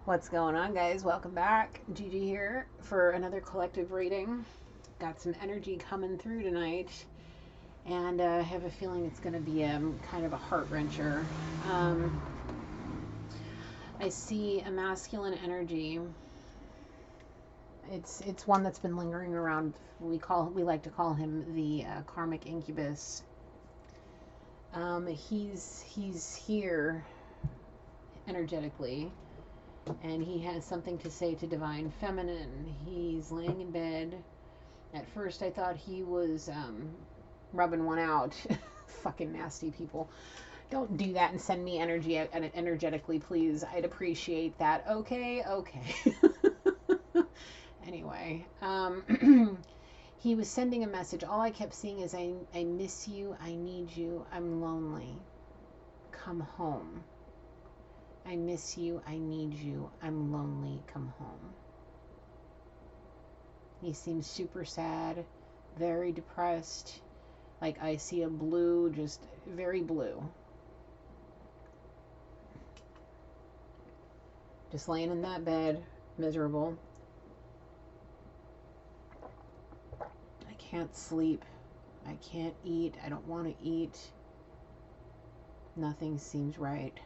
What's going on, guys? Welcome back. Gigi here for another collective reading. Got some energy coming through tonight, and I have a feeling it's going to be kind of a heart wrencher. I see a masculine energy. It's one that's been lingering around. We like to call him the karmic incubus. He's here energetically, and he has something to say to Divine Feminine. He's laying in bed. At first, I thought he was rubbing one out. Fucking nasty people. Don't do that and send me energy energetically, please. I'd appreciate that. Okay. Anyway, he was sending a message. All I kept seeing is, I miss you. I need you. I'm lonely. Come home. I miss you. I need you. I'm lonely. Come home. He seems super sad, very depressed. Like I see a blue, just very blue. Just laying in that bed, miserable. I can't sleep. I can't eat. I don't want to eat. Nothing seems right.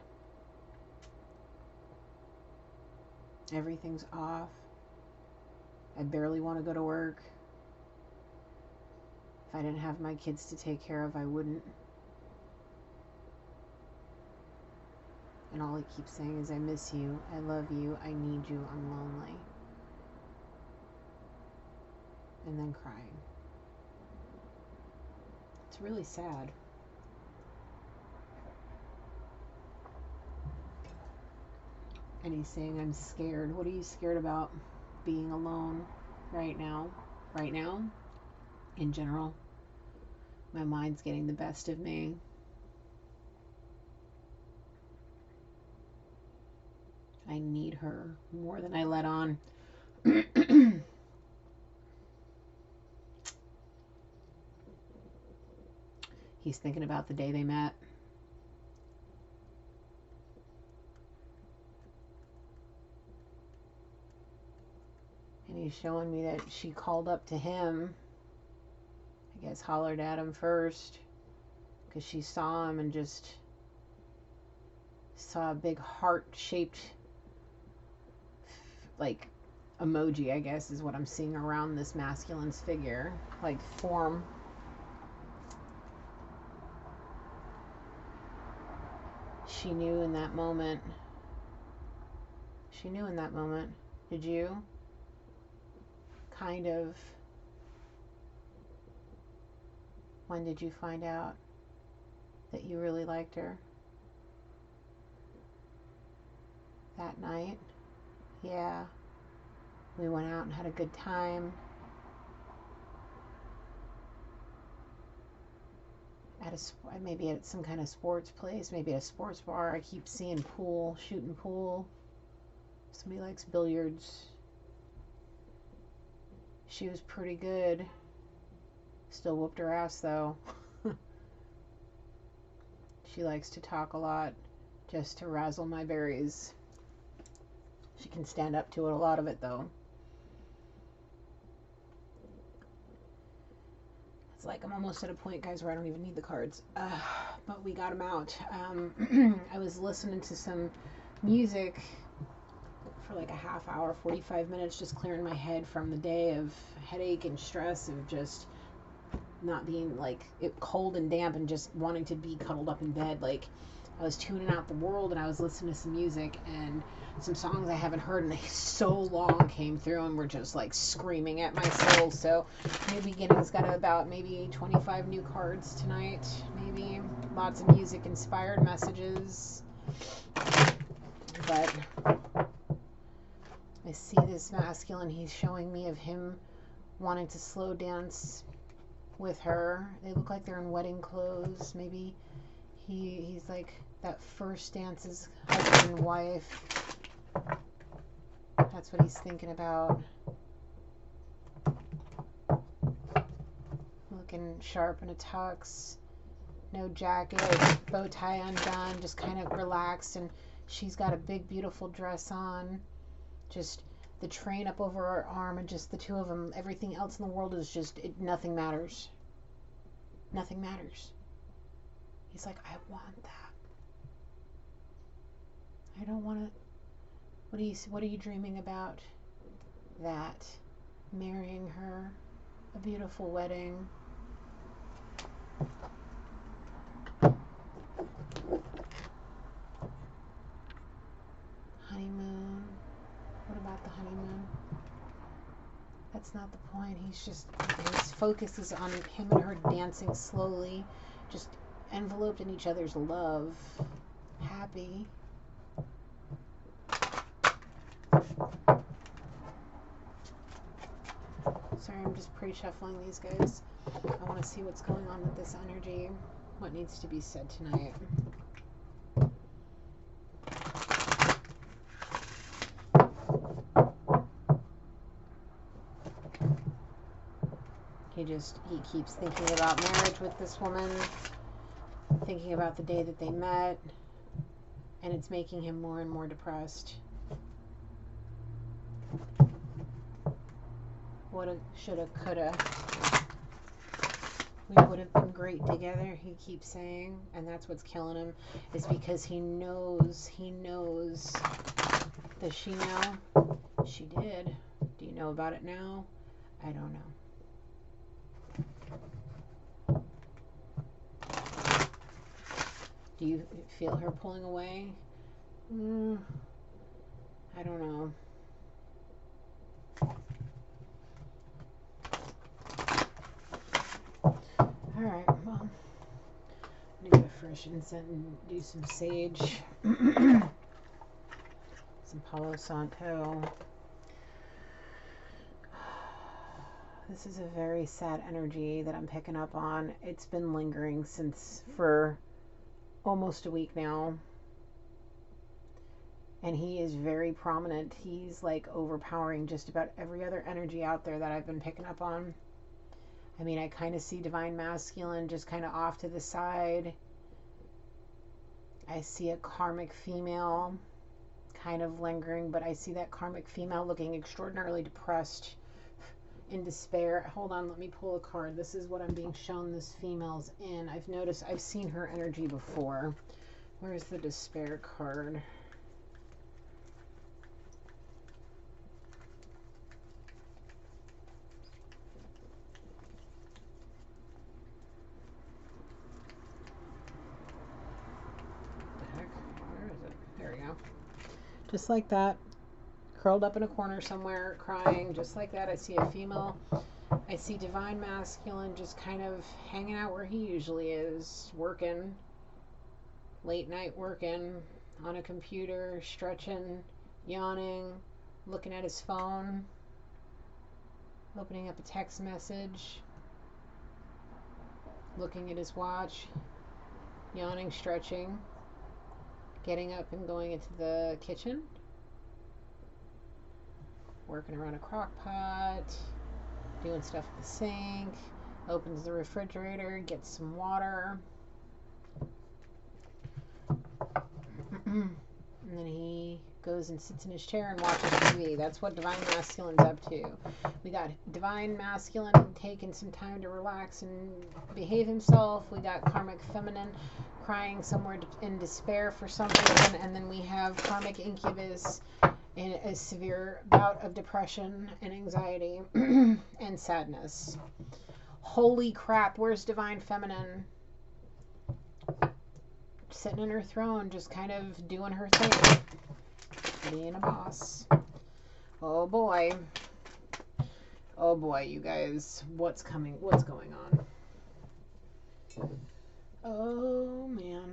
Everything's off. I barely want to go to work. If I didn't have my kids to take care of, I wouldn't. And all he keeps saying is, I miss you, I love you, I need you, I'm lonely. And then crying. It's really sad. And he's saying, I'm scared. What are you scared about? Being alone right now? Right now? In general? My mind's getting the best of me. I need her more than I let on. He's thinking about the day they met. And he's showing me that she called up to him. I guess hollered at him first, because she saw him and just saw a big heart-shaped, like, emoji, I guess, is what I'm seeing around this masculine's figure. Like, form. She knew in that moment. She knew in that moment. Did you? Kind of. When did you find out that you really liked her? That night? Yeah. We went out and had a good time. Maybe at some kind of sports place, maybe at a sports bar. I keep seeing pool, shooting pool. Somebody likes billiards. She was pretty good. Still whooped her ass though. She likes to talk a lot just to razzle my berries. She can stand up to it, a lot of it though. It's like I'm almost at a point, guys, where I don't even need the cards. But we got them out. I was listening to some music for like a half hour, 45 minutes, just clearing my head from the day of headache and stress of just not being like cold and damp and just wanting to be cuddled up in bed. Like I was tuning out the world and I was listening to some music, and some songs I haven't heard in so long came through and were just like screaming at my soul. So New Beginnings got about maybe 25 new cards tonight. Maybe lots of music inspired messages. But I see this masculine. He's showing me of him wanting to slow dance with her. They look like they're in wedding clothes. Maybe he's like that first dance is husband and wife. That's what he's thinking about. Looking sharp in a tux. No jacket, bow tie undone, just kind of relaxed, and She's got a big, beautiful dress on. Just the train up over her arm, and just the two of them. Everything else in the world is just, nothing matters. Nothing matters. He's like, I want that. I don't want to. What are you dreaming about? That. Marrying her. A beautiful wedding. Honeymoon. What about the honeymoon? That's not the point. His focus is on him and her dancing slowly, just enveloped in each other's love. Happy. Sorry, I'm just pre-shuffling these guys. I want to see what's going on with this energy. What needs to be said tonight. He keeps thinking about marriage with this woman, thinking about the day that they met, and it's making him more and more depressed. Woulda, shoulda, coulda. We would have been great together, he keeps saying, and that's what's killing him, is because he knows. Does she know? She did. Do you know about it now? I don't know. Do you feel her pulling away? I don't know. Alright, well, I'm gonna get a fresh incense and do some sage. Some Palo Santo. This is a very sad energy that I'm picking up on. It's been lingering for almost a week now. And he is very prominent. He's like overpowering just about every other energy out there that I've been picking up on. I mean, I kind of see Divine Masculine just kind of off to the side. I see a karmic female kind of lingering, but I see that karmic female looking extraordinarily depressed, in despair. Hold on, let me pull a card. This is what I'm being shown this female's in. I've seen her energy before. Where's the despair card? Just like that, curled up in a corner somewhere, crying, just like that. I see a female. I see Divine Masculine just kind of hanging out where he usually is, working, late night working, on a computer, stretching, yawning, looking at his phone, opening up a text message, looking at his watch, yawning, stretching, getting up and going into the kitchen, working around a crock pot, doing stuff at the sink, opens the refrigerator, gets some water, and then he goes and sits in his chair and watches TV. That's what Divine Masculine's up to. We got Divine Masculine taking some time to relax and behave himself. We got Karmic Feminine crying somewhere in despair for something, and then we have Karmic Incubus in a severe bout of depression and anxiety and sadness. Holy crap, where's Divine Feminine? Sitting in her throne, just kind of doing her thing. Being a boss. Oh boy. Oh boy, you guys. What's going on? Oh man.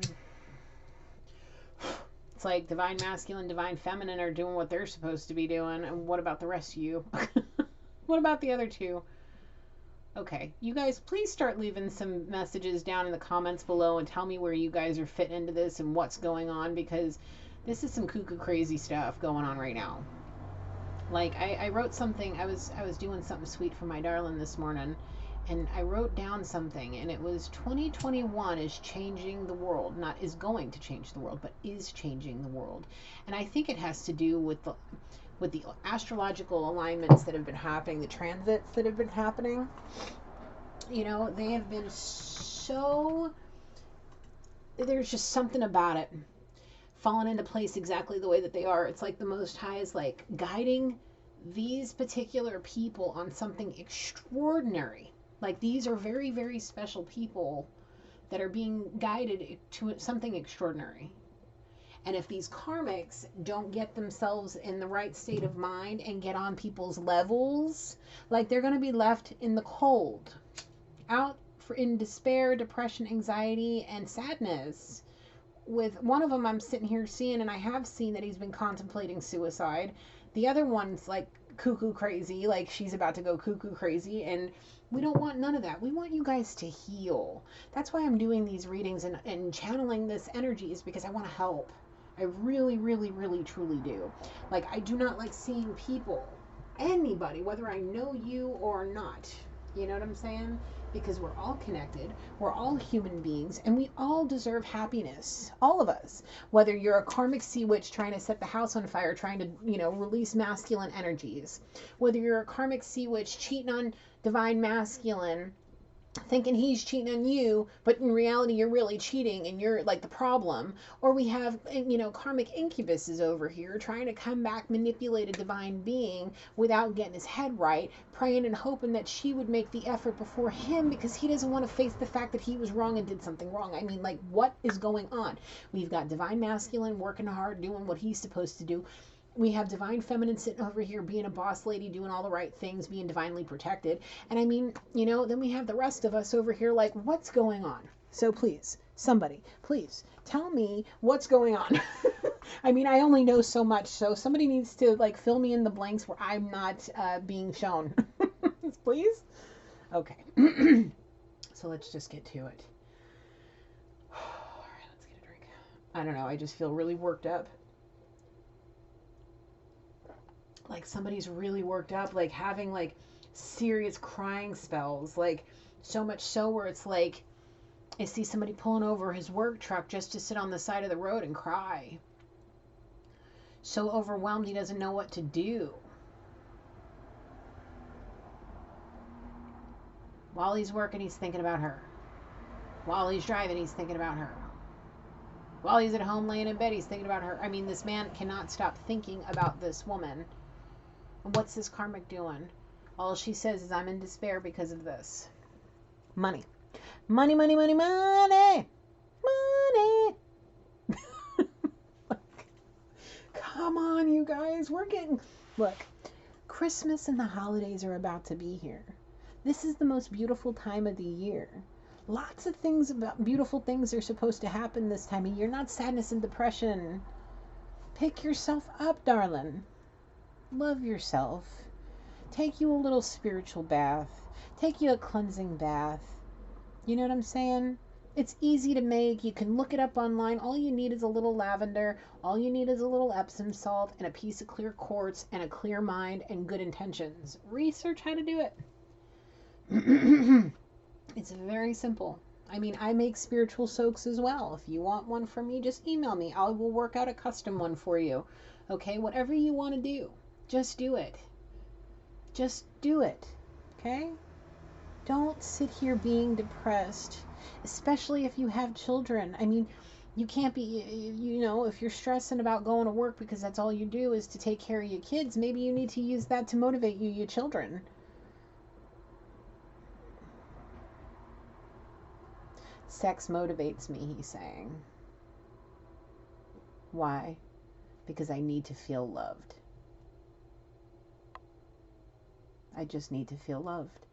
It's like Divine Masculine, Divine Feminine are doing what they're supposed to be doing. And what about the rest of you? What about the other two? Okay, you guys, please start leaving some messages down in the comments below and tell me where you guys are fitting into this and what's going on, because this is some cuckoo crazy stuff going on right now. Like, I wrote something, I was doing something sweet for my darling this morning, And I wrote down something, and it was 2021 is changing the world, not is going to change the world, but is changing the world. And I think it has to do with the astrological alignments that have been happening, the transits that have been happening. You know, they have been so, there's just something about it fallen into place exactly the way that they are. It's like the Most High is like guiding these particular people on something extraordinary. Like these are very, very special people that are being guided to something extraordinary. And if these karmics don't get themselves in the right state of mind and get on people's levels, like they're going to be left in the cold, out in despair, depression, anxiety, and sadness. With one of them, I'm sitting here seeing, and I have seen that he's been contemplating suicide. The other one's like cuckoo crazy, like she's about to go cuckoo crazy, and we don't want none of that. We want you guys to heal. That's why I'm doing these readings and channeling this energy, is because I want to help. I really, really, really, truly do. Like, I do not like seeing people, anybody, whether I know you or not. You know what I'm saying? Because we're all connected, we're all human beings, and we all deserve happiness. All of us. Whether you're a karmic sea witch trying to set the house on fire, trying to, release masculine energies. Whether you're a karmic sea witch cheating on divine masculine, thinking he's cheating on you, but in reality you're really cheating and you're like the problem. Or we have, karmic incubuses over here trying to come back, manipulate a divine being without getting his head right, praying and hoping that she would make the effort before him because he doesn't want to face the fact that he was wrong and did something wrong. I mean, like, what is going on? We've got divine masculine working hard, doing what he's supposed to do. We have divine feminine sitting over here being a boss lady, doing all the right things, being divinely protected. And I mean, then we have the rest of us over here like, what's going on? So please, somebody, please tell me what's going on. I mean, I only know so much, so somebody needs to like fill me in the blanks where I'm not being shown. Please? Okay. So let's just get to it. All right, let's get a drink. I don't know, I just feel really worked up. Like somebody's really worked up, like having like serious crying spells, like so much so where it's like I see somebody pulling over his work truck just to sit on the side of the road and cry. So overwhelmed he doesn't know what to do. While he's working, he's thinking about her. While he's driving, he's thinking about her. While he's at home laying in bed, he's thinking about her. I mean, this man cannot stop thinking about this woman. And what's this karmic doing? All she says is, I'm in despair because of this. Money. Money, money, money, money. Money. Come on, you guys. Look, Christmas and the holidays are about to be here. This is the most beautiful time of the year. Lots of beautiful things are supposed to happen this time of year, not sadness and depression. Pick yourself up, darling. Love yourself. Take you a little spiritual bath. Take you a cleansing bath. You know what I'm saying? It's easy to make. You can look it up online. All you need is a little lavender. All you need is a little Epsom salt and a piece of clear quartz and a clear mind and good intentions. Research how to do it. It's very simple. I mean, I make spiritual soaks as well. If you want one from me, just email me. I will work out a custom one for you. Okay? Whatever you want to do. Just do it. Just do it. Okay? Don't sit here being depressed, especially if you have children. I mean, you can't be, if you're stressing about going to work because that's all you do is to take care of your kids, maybe you need to use that to motivate your children. Sex motivates me, he's saying. Why? Because I need to feel loved. I just need to feel loved.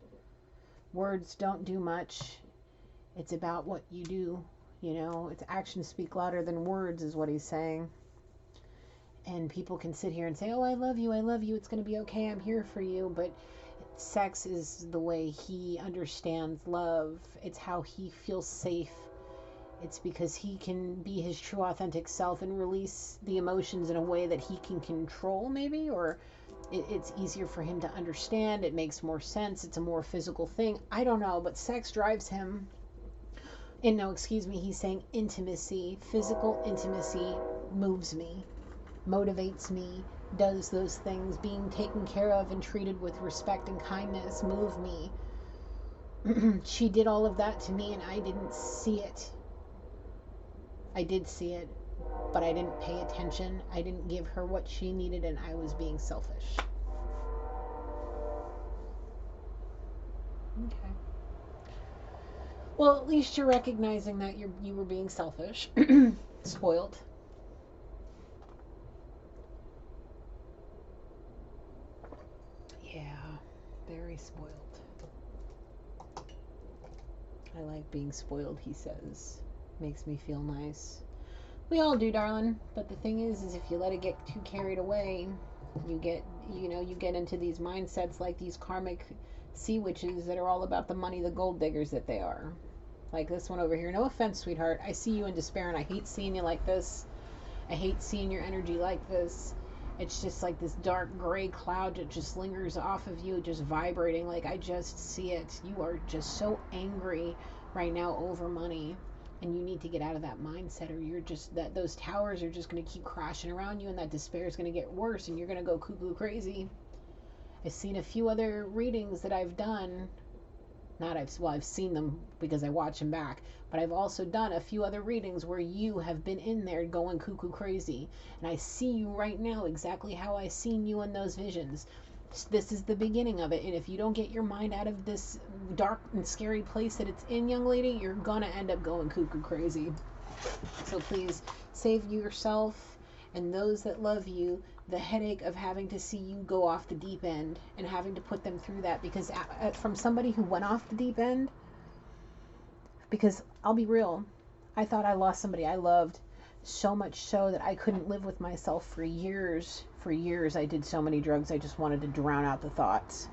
Words don't do much. It's about what you do. It's actions speak louder than words is what he's saying. And people can sit here and say, oh, I love you, it's going to be okay, I'm here for you. But sex is the way he understands love. It's how he feels safe. It's because he can be his true authentic self and release the emotions in a way that he can control, maybe, or it's easier for him to understand. It makes more sense. It's a more physical thing. I don't know, but sex drives him. And no, excuse me, he's saying intimacy, physical intimacy moves me, motivates me, does those things. Being taken care of and treated with respect and kindness move me. She did all of that to me and I didn't see it. I did see it, but I didn't pay attention. I didn't give her what she needed and I was being selfish. Okay. Well, at least you're recognizing that you were being selfish. Spoiled. Yeah, very spoiled. I like being spoiled, he says. Makes me feel nice. We all do, darling. But the thing is if you let it get too carried away, you get into these mindsets like these karmic sea witches that are all about the money, the gold diggers that they are. Like this one over here. No offense, sweetheart. I see you in despair and I hate seeing you like this. I hate seeing your energy like this. It's just like this dark gray cloud that just lingers off of you, just vibrating. Like I just see it. You are just so angry right now over money. And you need to get out of that mindset, or you're just those towers are just going to keep crashing around you, and that despair is going to get worse, and you're going to go cuckoo crazy. I've seen a few other readings that I've done. I've seen them because I watch them back, but I've also done a few other readings where you have been in there going cuckoo crazy, and I see you right now exactly how I seen you in those visions. This is the beginning of it, and if you don't get your mind out of this dark and scary place that it's in, young lady, you're gonna end up going cuckoo crazy. So please save yourself and those that love you the headache of having to see you go off the deep end and having to put them through that, because from somebody who went off the deep end, because I'll be real, I thought I lost somebody I loved, so much so that I couldn't live with myself for years. For years I did so many drugs, I just wanted to drown out the thoughts.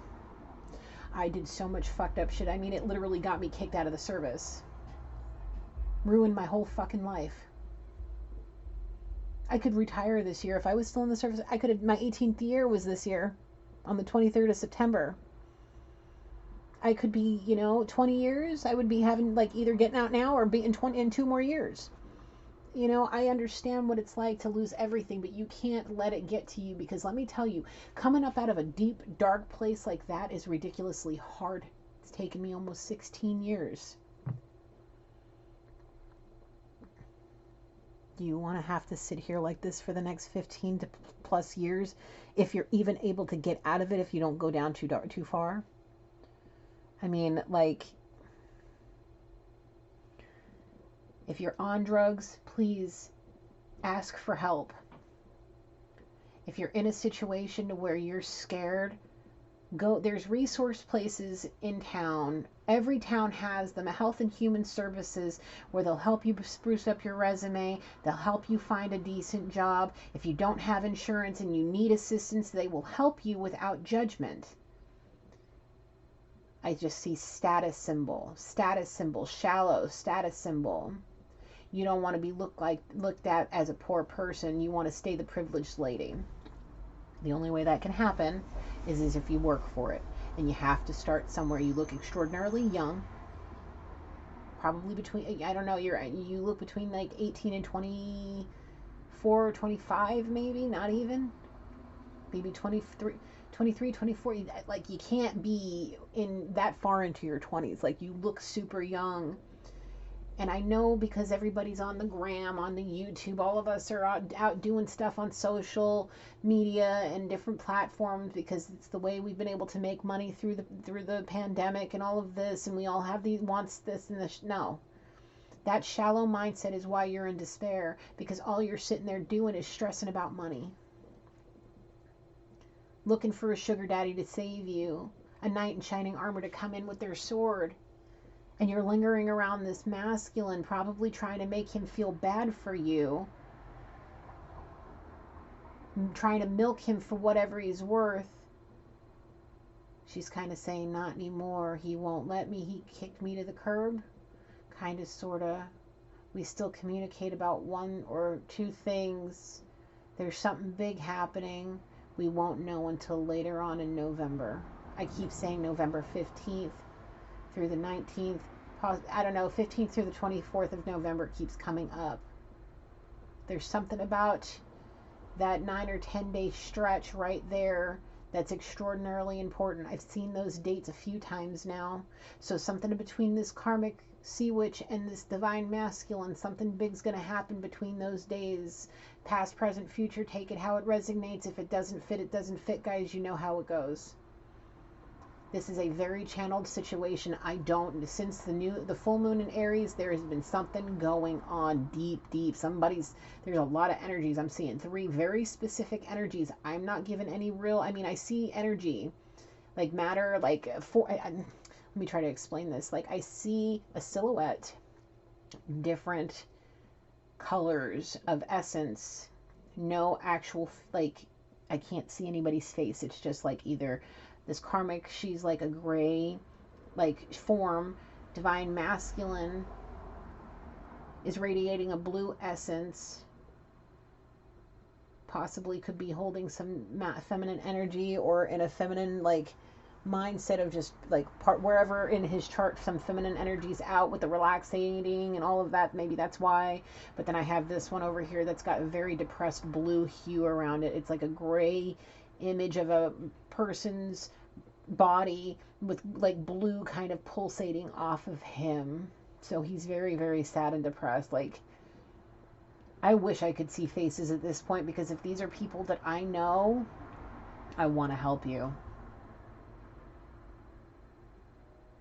I did so much fucked up shit. I mean, it literally got me kicked out of the service. Ruined my whole fucking life. I could retire this year. If I was still in the service, I could have, my 18th year was this year, on the 23rd of September. I could be, 20 years. I would be having, like, either getting out now or be in 2 more years. I understand what it's like to lose everything, but you can't let it get to you, because let me tell you, coming up out of a deep, dark place like that is ridiculously hard. It's taken me almost 16 years. Do you want to have to sit here like this for the next 15 to plus years if you're even able to get out of it, if you don't go down too far? I mean, like, if you're on drugs, please ask for help. If you're in a situation to where you're scared, there's resource places in town. Every town has them, Health and Human Services, where they'll help you spruce up your resume. They'll help you find a decent job. If you don't have insurance and you need assistance, they will help you without judgment. I just see status symbol, shallow status symbol. You don't want to be looked at as a poor person. You want to stay the privileged lady. The only way that can happen is if you work for it. And you have to start somewhere. You look extraordinarily young. Probably between, I don't know, you look between like 18 and 24, 25 maybe, not even. Maybe 23, 24. Like, you can't be in that far into your 20s. Like, you look super young. And I know, because everybody's on the gram, on the YouTube, all of us are out doing stuff on social media and different platforms, because it's the way we've been able to make money through the pandemic and all of this, and we all have these wants, this and this. No. That shallow mindset is why you're in despair, because all you're sitting there doing is stressing about money. Looking for a sugar daddy to save you, a knight in shining armor to come in with their sword. And you're lingering around this masculine, probably trying to make him feel bad for you. Trying to milk him for whatever he's worth. She's kind of saying, not anymore. He won't let me. He kicked me to the curb. Kind of, sort of. We still communicate about 1 or 2 things. There's something big happening. We won't know until later on in November. I keep saying November 15th through the 19th. I don't know, 15th through the 24th of November keeps coming up. There's something about that 9 or 10 day stretch right there that's extraordinarily important. I've seen those dates a few times now. So something between this karmic sea witch and this divine masculine, something big's going to happen between those days. Past, present, future, take it how it resonates. If it doesn't fit, it doesn't fit, guys. You know how it goes. This is a very channeled situation. Since the full moon in Aries, there has been something going on deep. There's a lot of energies. I'm seeing 3 very specific energies. I'm not given any real, I see energy, like matter, like let me try to explain this. Like I see a silhouette, different colors of essence, no actual, like I can't see anybody's face. It's just like either this karmic, she's like a gray, like form. Divine masculine is radiating a blue essence. Possibly could be holding some feminine energy, or in a feminine like mindset of just like wherever in his chart some feminine energies out with the relaxating and all of that. Maybe that's why. But then I have this one over here that's got a very depressed blue hue around it. It's like a gray image of a person's body with like blue kind of pulsating off of him. So he's very, very sad and depressed. Like I wish I could see faces at this point, because if these are people that I know, I want to help you.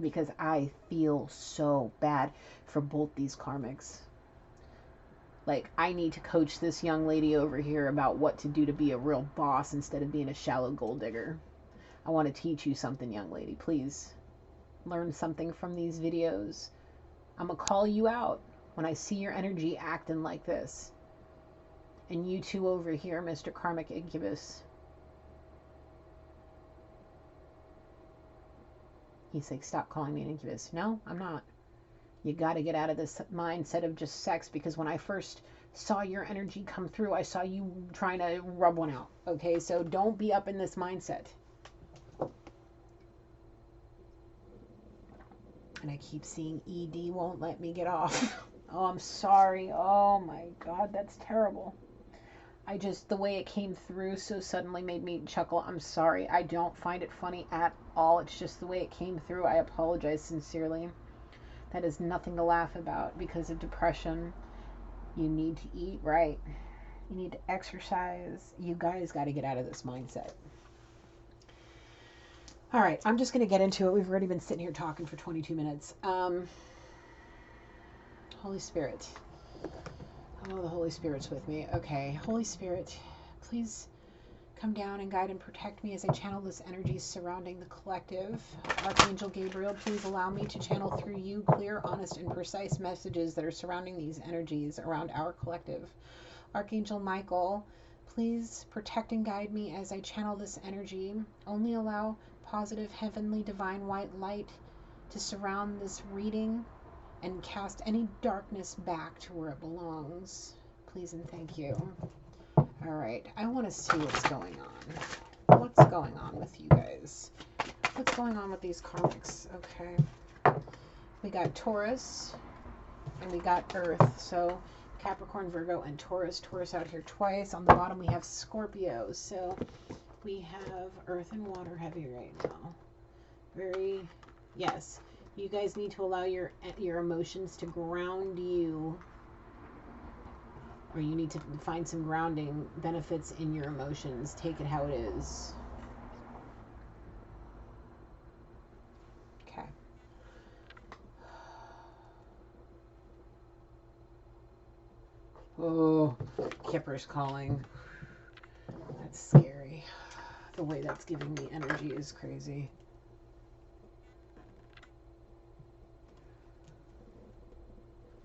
Because I feel so bad for both these karmics. Like, I need to coach this young lady over here about what to do to be a real boss instead of being a shallow gold digger. I want to teach you something, young lady. Please learn something from these videos. I'm going to call you out when I see your energy acting like this. And you too over here, Mr. Karmic Incubus. He's like, stop calling me an incubus. No, I'm not. You got to get out of this mindset of just sex, because when I first saw your energy come through, I saw you trying to rub one out. Okay, so don't be up in this mindset. And I keep seeing ED won't let me get off. Oh, I'm sorry. Oh my God, that's terrible. The way it came through so suddenly made me chuckle. I'm sorry. I don't find it funny at all. It's just the way it came through. I apologize sincerely. That is nothing to laugh about. Because of depression, you need to eat right. You need to exercise. You guys got to get out of this mindset. All right, I'm just going to get into it. We've already been sitting here talking for 22 minutes. Holy Spirit. Oh, the Holy Spirit's with me. Okay, Holy Spirit, please come down and guide and protect me as I channel this energy surrounding the collective. Archangel Gabriel, please allow me to channel through you clear, honest, and precise messages that are surrounding these energies around our collective. Archangel Michael, please protect and guide me as I channel this energy. Only allow positive, heavenly, divine white light to surround this reading and cast any darkness back to where it belongs. Please and thank you. All right, I want to see what's going on. What's going on with you guys? What's going on with these karmics? Okay. We got Taurus and we got Earth. So Capricorn, Virgo, and Taurus. Taurus out here twice. On the bottom we have Scorpio. So we have Earth and water heavy right now. Yes. You guys need to allow your emotions to ground you, or you need to find some grounding benefits in your emotions. Take it how it is. Okay. Oh, Kipper's calling. That's scary. The way that's giving me energy is crazy.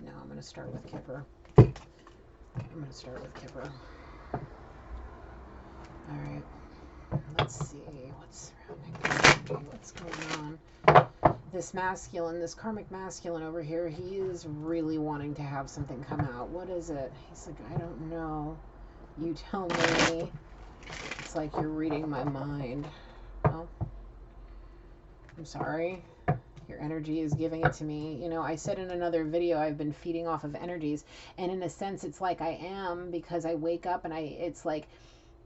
No, I'm going to start with Kipper. All right. Let's see what's surrounding. What's going on? This masculine, this karmic masculine over here, he is really wanting to have something come out. What is it? He's like, I don't know. You tell me. It's like you're reading my mind. Oh, I'm sorry. Your energy is giving it to me. You know, I said in another video, I've been feeding off of energies. And in a sense, it's like I am, because I wake up and it's like,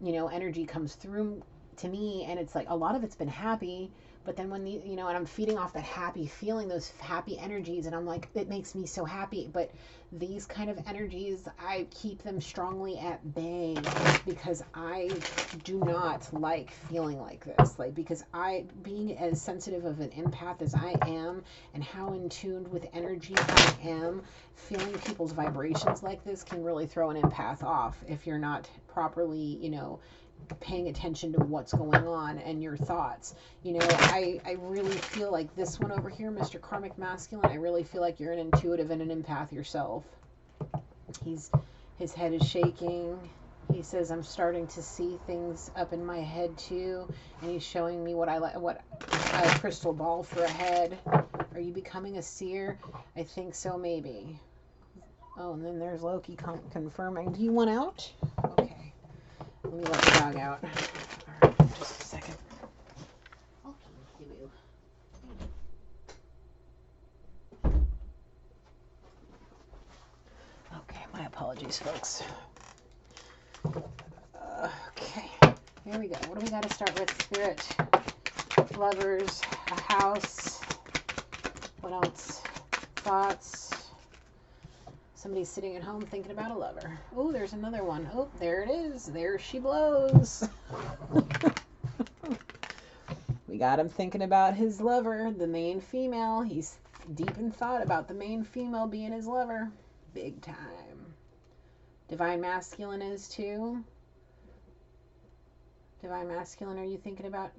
you know, energy comes through to me, and it's like a lot of it's been happy. But then when and I'm feeding off that happy feeling, those happy energies, and I'm like, it makes me so happy. But these kind of energies, I keep them strongly at bay, because I do not like feeling like this. Like, because being as sensitive of an empath as I am, and how in tuned with energy I am, feeling people's vibrations like this can really throw an empath off if you're not properly, paying attention to what's going on and your thoughts. I really feel like this one over here, Mr. Karmic Masculine, I really feel like you're an intuitive and an empath yourself. His head is shaking. He says, I'm starting to see things up in my head too, and he's showing me what a crystal ball for a head. Are you becoming a seer? I think so, maybe. Oh, and then there's Loki confirming. Do you want out? Okay. Let me let the dog out. All right, just a second. Okay, my apologies, folks. Okay, here we go. What do we got to start with? Spirit, lovers, a house. What else? Thoughts. Somebody's sitting at home thinking about a lover. Oh, there's another one. Oh, there it is. There she blows. We got him thinking about his lover, the main female. He's deep in thought about the main female being his lover. Big time. Divine Masculine is too. Divine Masculine, are you thinking about?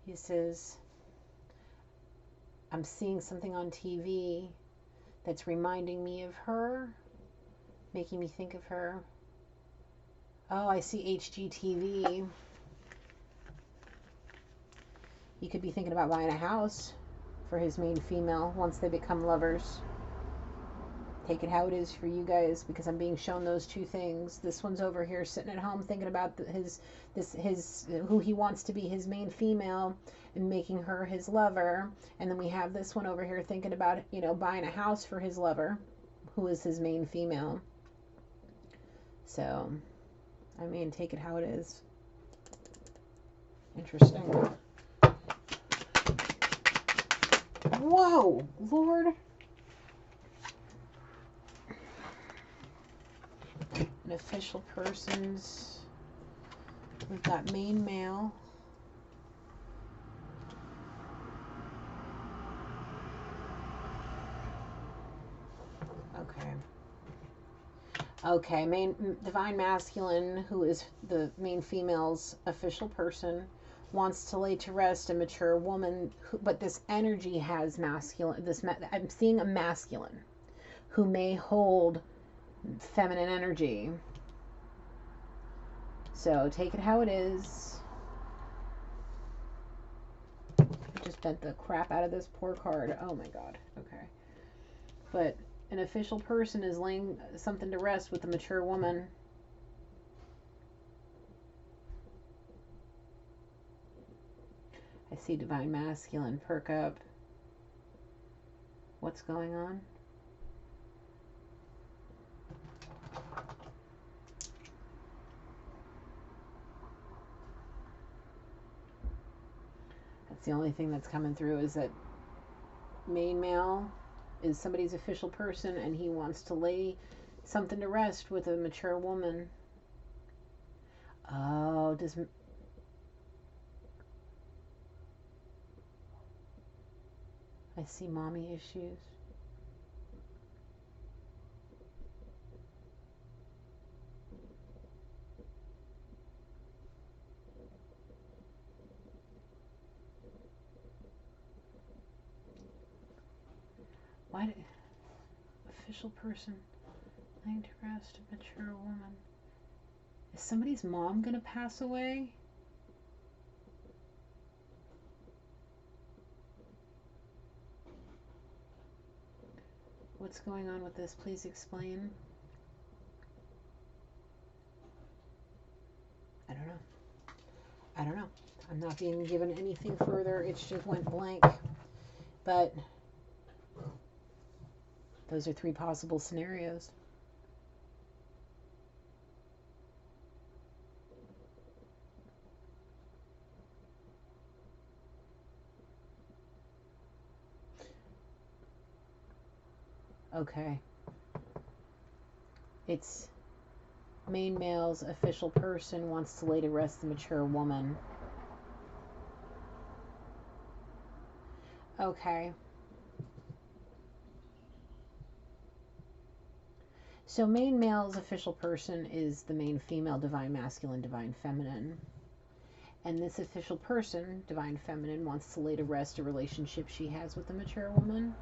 He says, I'm seeing something on TV that's reminding me of her, making me think of her. Oh, I see HGTV. He could be thinking about buying a house for his main female once they become lovers. Take it how it is for you guys, because I'm being shown those two things. This one's over here sitting at home thinking about his who he wants to be his main female and making her his lover. And then we have this one over here thinking about, buying a house for his lover, who is his main female. So, I mean, take it how it is. Interesting. Whoa, Lord. An official person's. We've got main male. Okay, divine masculine, who is the main female's official person, wants to lay to rest a mature woman, but this energy has masculine. I'm seeing a masculine who may hold feminine energy. So take it how it is. I just bent the crap out of this poor card. Oh my god. Okay. But an official person is laying something to rest with a mature woman. I see divine masculine perk up. What's going on? That's the only thing that's coming through, is that main male is somebody's official person and he wants to lay something to rest with a mature woman. Oh, I see mommy issues. Why did official person laying to rest a mature woman? Is somebody's mom gonna pass away? What's going on with this? Please explain. I don't know. I don't know. I'm not being given anything further. It just went blank. But those are 3 possible scenarios. Okay. It's main male's official person wants to lay to rest the mature woman. Okay. So main male's official person is the main female, divine masculine, divine feminine. And this official person, divine feminine, wants to lay to rest a relationship she has with the mature woman.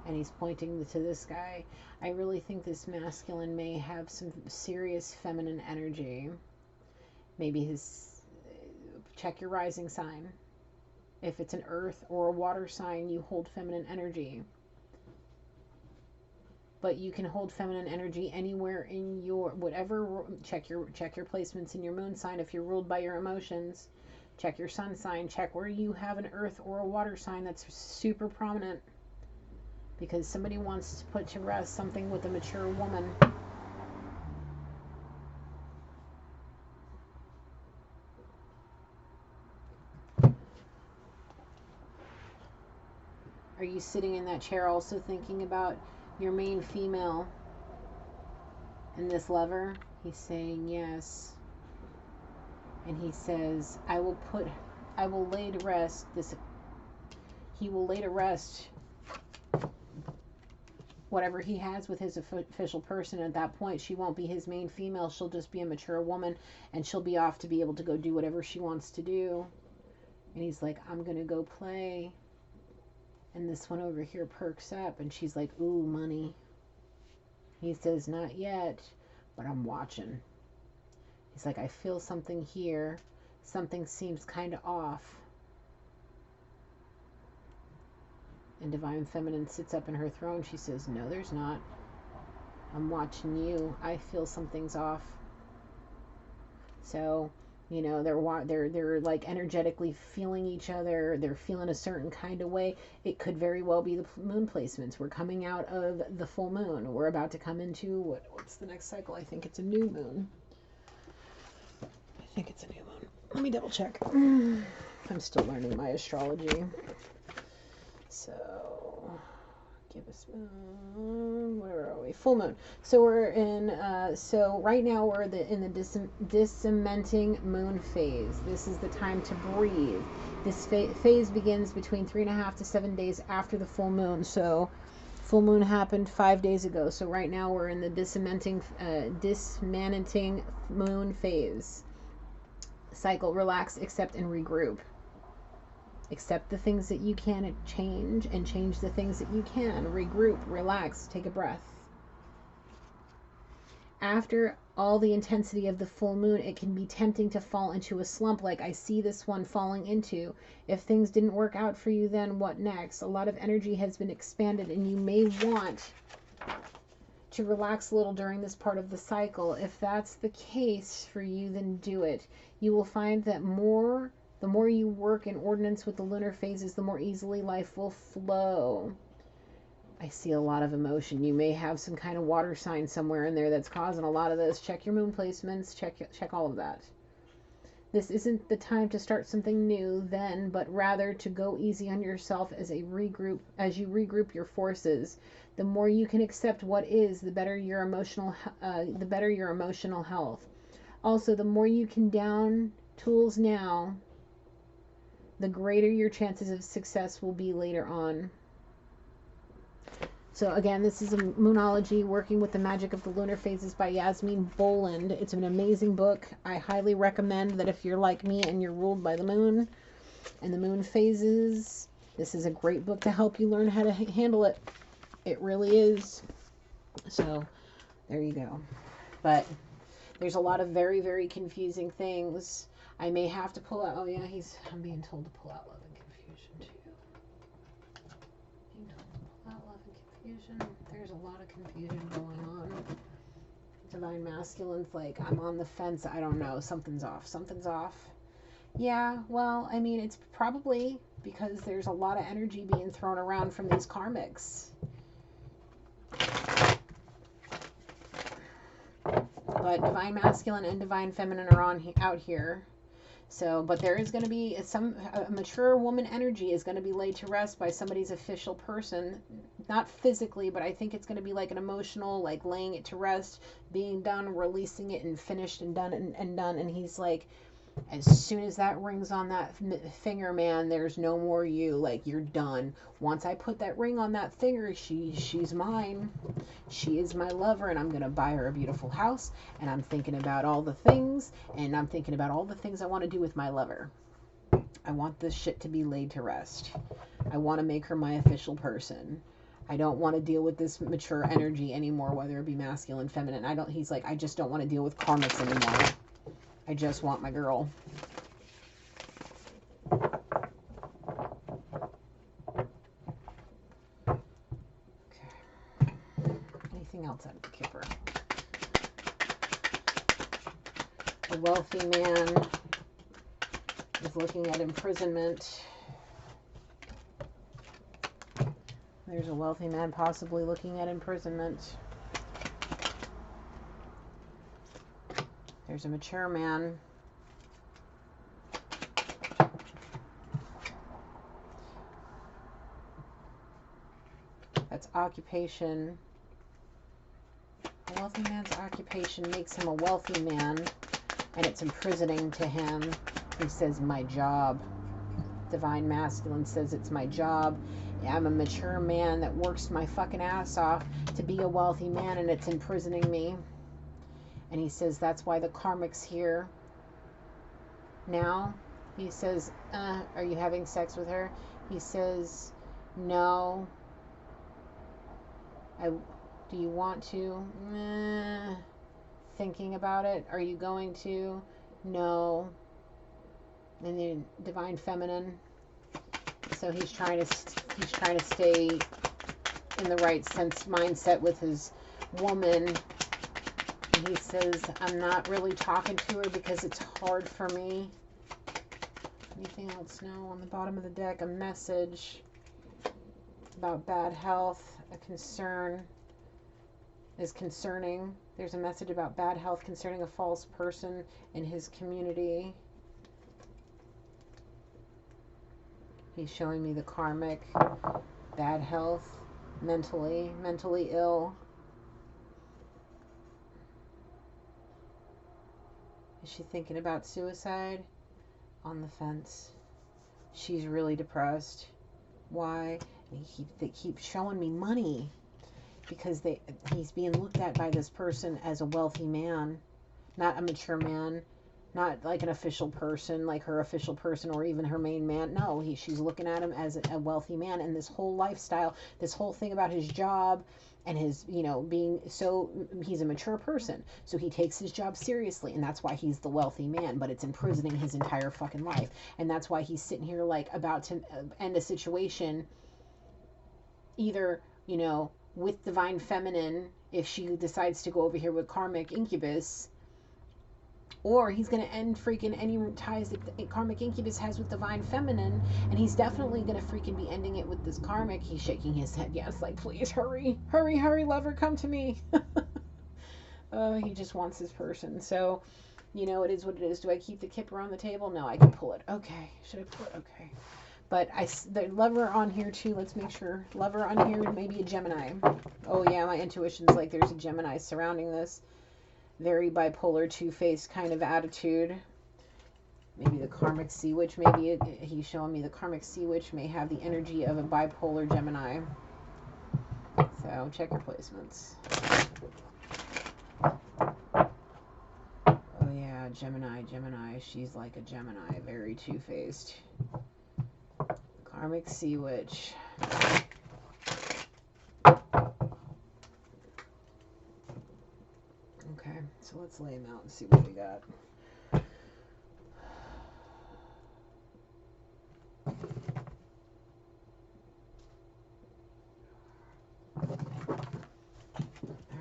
And he's pointing to this guy. I really think this masculine may have some serious feminine energy. Maybe check your rising sign. If it's an earth or a water sign, you hold feminine energy. But you can hold feminine energy anywhere in your whatever. Check your placements in your moon sign. If you're ruled by your emotions, check your sun sign. Check where you have an earth or a water sign that's super prominent. Because somebody wants to put to rest something with a mature woman. Are you sitting in that chair also thinking about your main female and this lover? He's saying yes. And he says, I will lay to rest this. He will lay to rest whatever he has with his official person. At that point, she won't be his main female. She'll just be a mature woman, and she'll be off to be able to go do whatever she wants to do. And he's like, I'm going to go play. And this one over here perks up, and she's like, ooh, money. He says, not yet, but I'm watching. He's like, I feel something here. Something seems kind of off. And Divine Feminine sits up in her throne. She says, no, there's not. I'm watching you. I feel something's off. So, you know, they're like energetically feeling each other. They're feeling a certain kind of way. It could very well be the moon placements. We're coming out of the full moon. We're about to come into what's the next cycle? I think it's a new moon. I think it's a new moon. Let me double check. I'm still learning my astrology. So, give us moon. Where are we? Full moon. So we're in. So right now we're in the discementing moon phase. This is the time to breathe. This phase begins between 3.5 to 7 days after the full moon. So, full moon happened 5 days ago. So right now we're in the dismantling moon phase. Cycle, relax, accept, and regroup. Accept the things that you can change and change the things that you can. Regroup, relax, take a breath. After all the intensity of the full moon, it can be tempting to fall into a slump like I see this one falling into. If things didn't work out for you, then what next? A lot of energy has been expanded, and you may want to relax a little during this part of the cycle. If that's the case for you, then do it. You will find that the more you work in ordinance with the lunar phases, the more easily life will flow. I see a lot of emotion. You may have some kind of water sign somewhere in there that's causing a lot of this. Check your moon placements. Check all of that. This isn't the time to start something new then, but rather to go easy on yourself as you regroup your forces. The more you can accept what is, the better your emotional health. Also, the more you can down tools now, the greater your chances of success will be later on. So again, this is a Moonology, Working with the Magic of the Lunar Phases by Yasmin Boland. It's an amazing book. I highly recommend that if you're like me and you're ruled by the moon and the moon phases, this is a great book to help you learn how to handle it. It really is. So there you go. But there's a lot of very, very confusing things. I may have to pull out. Oh yeah, I'm being told to pull out Love and Confusion too. Being told to pull out Love and Confusion. There's a lot of confusion going on. Divine Masculine's like, I'm on the fence. I don't know. Something's off. Something's off. Yeah, well, I mean, it's probably because there's a lot of energy being thrown around from these karmics. But Divine Masculine and Divine Feminine are out here. So, but there is going to be a mature woman energy is going to be laid to rest by somebody's official person. Not physically, but I think it's going to be like an emotional, like laying it to rest, being done, releasing it and finished and done and done. And he's like, as soon as that ring's on that finger, man, there's no more you. Like, you're done. Once I put that ring on that finger, she's mine. She is my lover, and I'm going to buy her a beautiful house, and I'm thinking about all the things, and I'm thinking about all the things I want to do with my lover. I want this shit to be laid to rest. I want to make her my official person. I don't want to deal with this mature energy anymore, whether it be masculine, feminine. He's like, I just don't want to deal with karmics anymore. I just want my girl. Okay. Anything else out of the Kipper? A wealthy man is looking at imprisonment. There's a wealthy man possibly looking at imprisonment. There's a mature man. That's occupation. A wealthy man's occupation makes him a wealthy man, and it's imprisoning to him. He says, my job. Divine Masculine says, it's my job. I'm a mature man that works my fucking ass off to be a wealthy man, and it's imprisoning me. And he says, that's why the karmic's here. Now, he says, are you having sex with her? He says, no. Do you want to? Thinking about it. Are you going to? No. And then Divine Feminine. So he's trying to stay in the right sense mindset with his woman. He says, I'm not really talking to her because it's hard for me. Anything else? No. On the bottom of the deck, a message about bad health. A concern is concerning. There's a message about bad health concerning a false person in his community. He's showing me the karmic. Bad health. Mentally ill. Is she thinking about suicide? On the fence. She's really depressed. Why? They keep showing me money. Because he's being looked at by this person as a wealthy man. Not a mature man. Not like an official person, like her official person or even her main man. No, she's looking at him as a wealthy man. And this whole lifestyle, this whole thing about his job and his, being so, he's a mature person. So he takes his job seriously, and that's why he's the wealthy man, but it's imprisoning his entire fucking life. And that's why he's sitting here like about to end a situation, either, with Divine Feminine, if she decides to go over here with Karmic Incubus, or he's going to end freaking any ties that Karmic Incubus has with Divine Feminine, and he's definitely going to freaking be ending it with this Karmic. He's shaking his head, yes, like, please, hurry, lover, come to me. He just wants his person. So, it is what it is. Do I keep the Kipper on the table? No, I can pull it. Okay. Should I pull it? Okay. But the lover on here too. Let's make sure. Lover on here, maybe a Gemini. Oh yeah, my intuition's like there's a Gemini surrounding this. Very bipolar, two-faced kind of attitude. Maybe the Karmic Sea Witch. Maybe he's showing me the Karmic Sea Witch may have the energy of a bipolar Gemini. So check your placements. Oh yeah, Gemini. She's like a Gemini, very two-faced. Karmic Sea Witch. Okay, so let's lay them out and see what we got. Or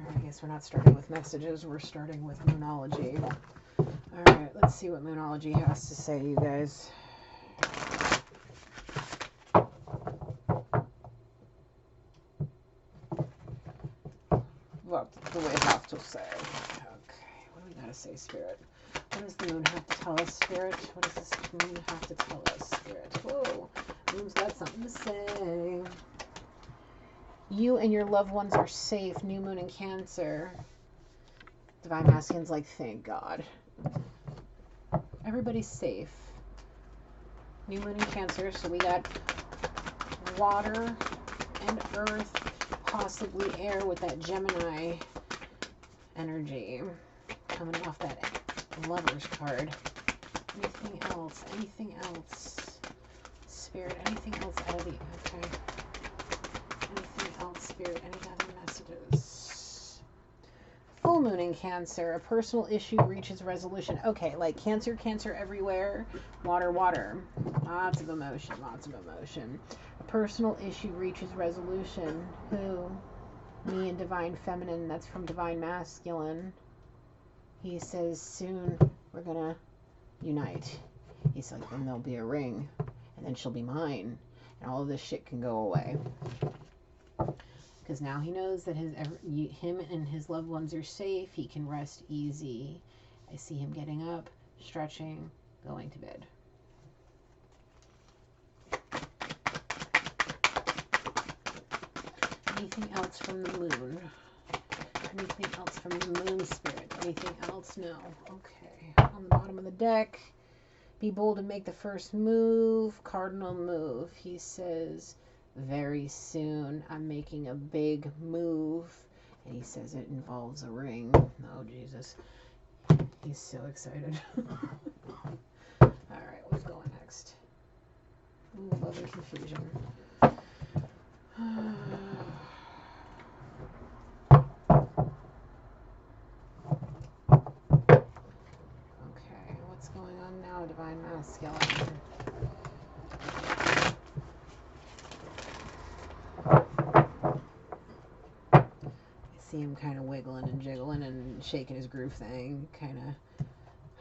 I guess we're not starting with messages, we're starting with Moonology. Alright, let's see what Moonology has to say, you guys. What do we have to say? Okay, what do we gotta say, Spirit? What does the moon have to tell us, Spirit? What does this moon have to tell us, Spirit? Whoa, moon's got something to say. You and your loved ones are safe. New moon in Cancer. Divine Masculine's like, thank God. Everybody's safe. New moon in Cancer, so we got water and earth, possibly air with that Gemini energy coming off that Lover's card. Anything else? Anything else? Spirit, anything else out of the... Okay. Anything else, Spirit? Any other messages? Full moon in Cancer. A personal issue reaches resolution. Okay, like Cancer, Cancer everywhere. Water, water. Lots of emotion, lots of emotion. A personal issue reaches resolution. Who? Me and Divine Feminine. That's from Divine Masculine. He says, soon we're gonna unite. He's like, then there'll be a ring, and then she'll be mine, and all of this shit can go away. Because now he knows that him and his loved ones are safe. He can rest easy. I see him getting up, stretching, going to bed. Anything else from the moon? Anything else from the moon, Spirit? Anything else? No. Okay. On the bottom of the deck, be bold and make the first move. Cardinal move. He says, very soon I'm making a big move. And he says it involves a ring. Oh, Jesus. He's so excited. Alright, what's going next? Ooh, love and confusion. Going on now, Divine Masculine. I see him kind of wiggling and jiggling and shaking his groove thing, kind of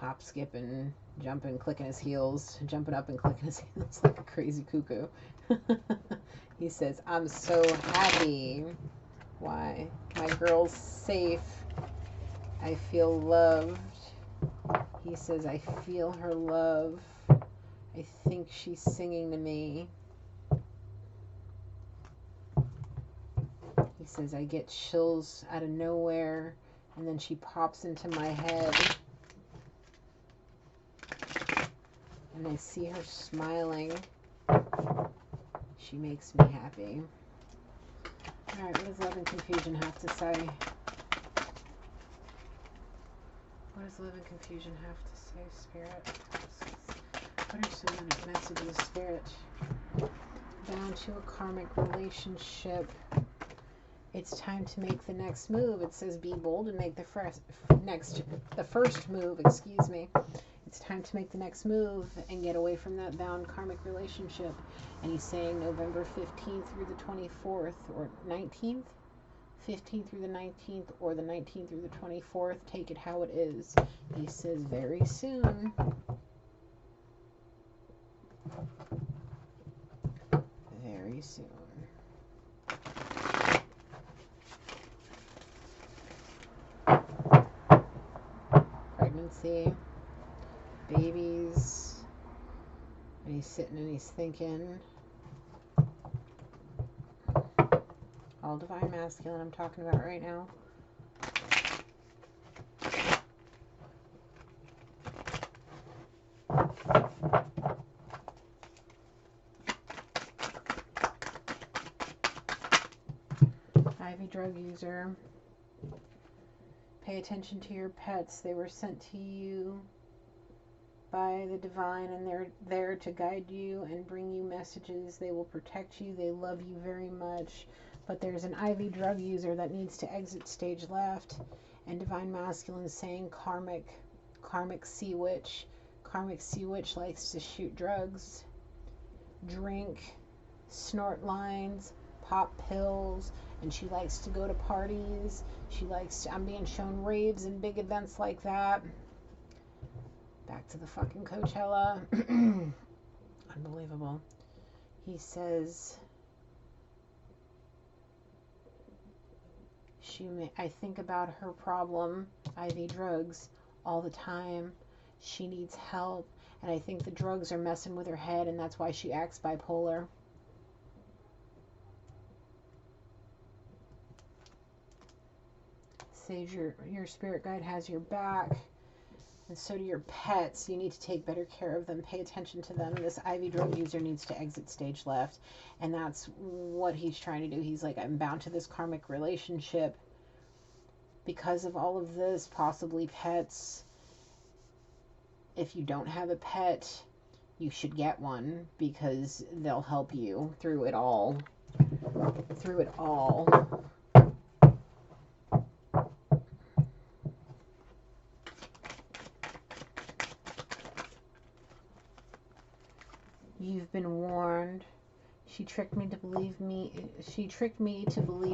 hop, skipping, jumping, clicking his heels, jumping up and clicking his heels like a crazy cuckoo. He says, I'm so happy. Why? My girl's safe. I feel loved. He says, I feel her love. I think she's singing to me. He says, I get chills out of nowhere, and then she pops into my head. And I see her smiling. She makes me happy. Alright, what does love and confusion have to say? What does love and confusion have to say, Spirit? What are some messages, Spirit? Bound to a karmic relationship. It's time to make the next move. It says be bold and make the first move, excuse me. It's time to make the next move and get away from that bound karmic relationship. And he's saying November 15th through the 24th or 19th? 15th through the 19th or the 19th through the 24th. Take it how it is. He says very soon. Very soon. Pregnancy. Babies. And he's sitting and he's thinking. All Divine Masculine I'm talking about right now. Ivy drug user. Pay attention to your pets. They were sent to you by the divine, and they're there to guide you and bring you messages. They will protect you. They love you very much. But there's an IV drug user that needs to exit stage left, and Divine Masculine saying karmic sea witch. Karmic sea witch likes to shoot drugs, drink, snort lines, pop pills, And she likes to go to parties. I'm being shown raves and big events like that. Back to the fucking Coachella. Unbelievable. He says, I think about her problem, IV drugs, all the time. She needs help, and I think the drugs are messing with her head, and that's why she acts bipolar. Sage, your spirit guide has your back, and so do your pets. You need to take better care of them. Pay attention to them. This IV drug user needs to exit stage left, and that's what he's trying to do. He's like, I'm bound to this karmic relationship because of all of this, possibly pets. If you don't have a pet, you should get one because they'll help you through it all. Through it all. You've been warned. She tricked me to believe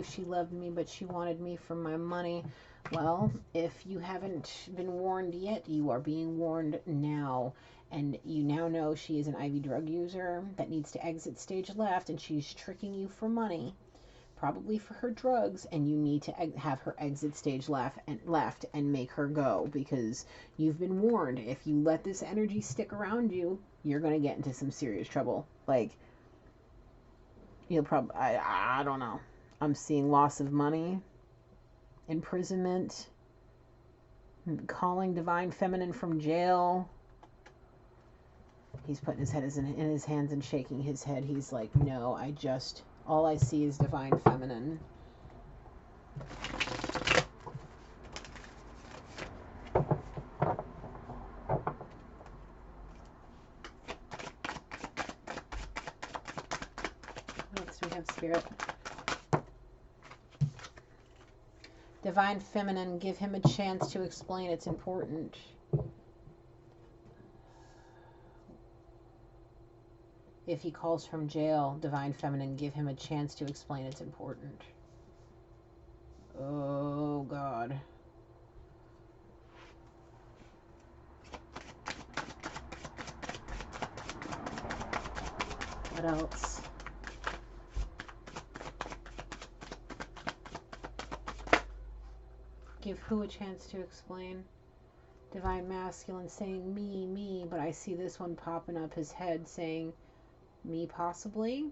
she loved me, but she wanted me for my money. Well, if you haven't been warned yet, you are being warned now. And you now know she is an IV drug user that needs to exit stage left, and she's tricking you for money, probably for her drugs, and you need to have her exit stage left and make her go, because you've been warned. If you let this energy stick around you, you're going to get into some serious trouble. Like, you'll probably, I don't know. I'm seeing loss of money, imprisonment, calling Divine Feminine from jail. He's putting his head in his hands and shaking his head. He's like, no, all I see is Divine Feminine. Next we have Spirit. Divine Feminine, give him a chance to explain. It's important. If he calls from jail, Divine Feminine, give him a chance to explain. It's important. Oh, God. What else? Give who a chance to explain? Divine Masculine saying me, but I see this one popping up his head saying me possibly.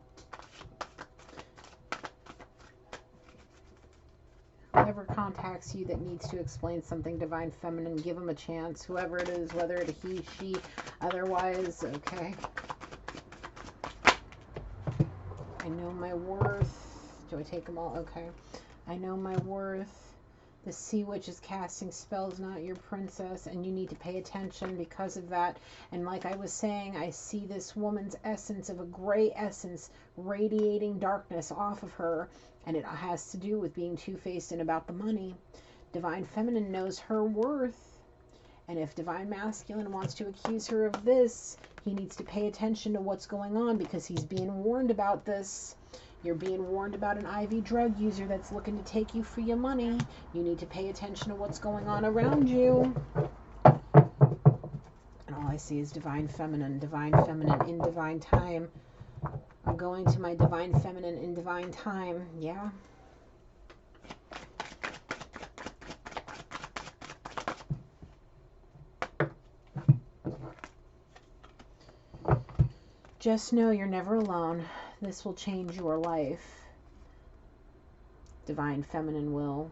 Whoever contacts you that needs to explain something, Divine Feminine, give them a chance. Whoever it is, whether it he, she, otherwise, okay. I know my worth. Do I take them all? Okay. I know my worth. The Sea Witch is casting spells, not your princess, and you need to pay attention because of that. And like I was saying, I see this woman's essence of a gray essence radiating darkness off of her, and it has to do with being two-faced and about the money. Divine Feminine knows her worth, and if Divine Masculine wants to accuse her of this, he needs to pay attention to what's going on because he's being warned about this. You're being warned about an IV drug user that's looking to take you for your money. You need to pay attention to what's going on around you. And all I see is Divine Feminine in divine time. I'm going to my Divine Feminine in divine time. Yeah. Just know you're never alone. This will change your life. Divine Feminine will.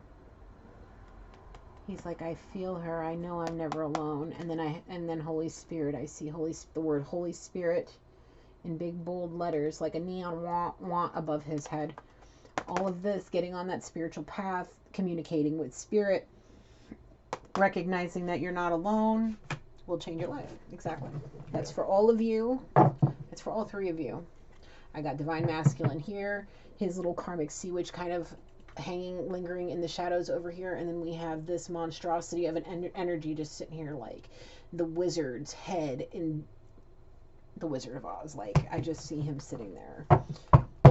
He's like, I feel her. I know I'm never alone. And then Holy Spirit. I see the word Holy Spirit in big bold letters, like a neon wah above his head. All of this, getting on that spiritual path, communicating with Spirit, recognizing that you're not alone, will change your life. Exactly. That's for all of you. That's for all three of you. I got Divine Masculine here, his little karmic sea witch kind of hanging, lingering in the shadows over here, and then we have this monstrosity of an energy just sitting here like the wizard's head in The Wizard of Oz. Like, I just see him sitting there,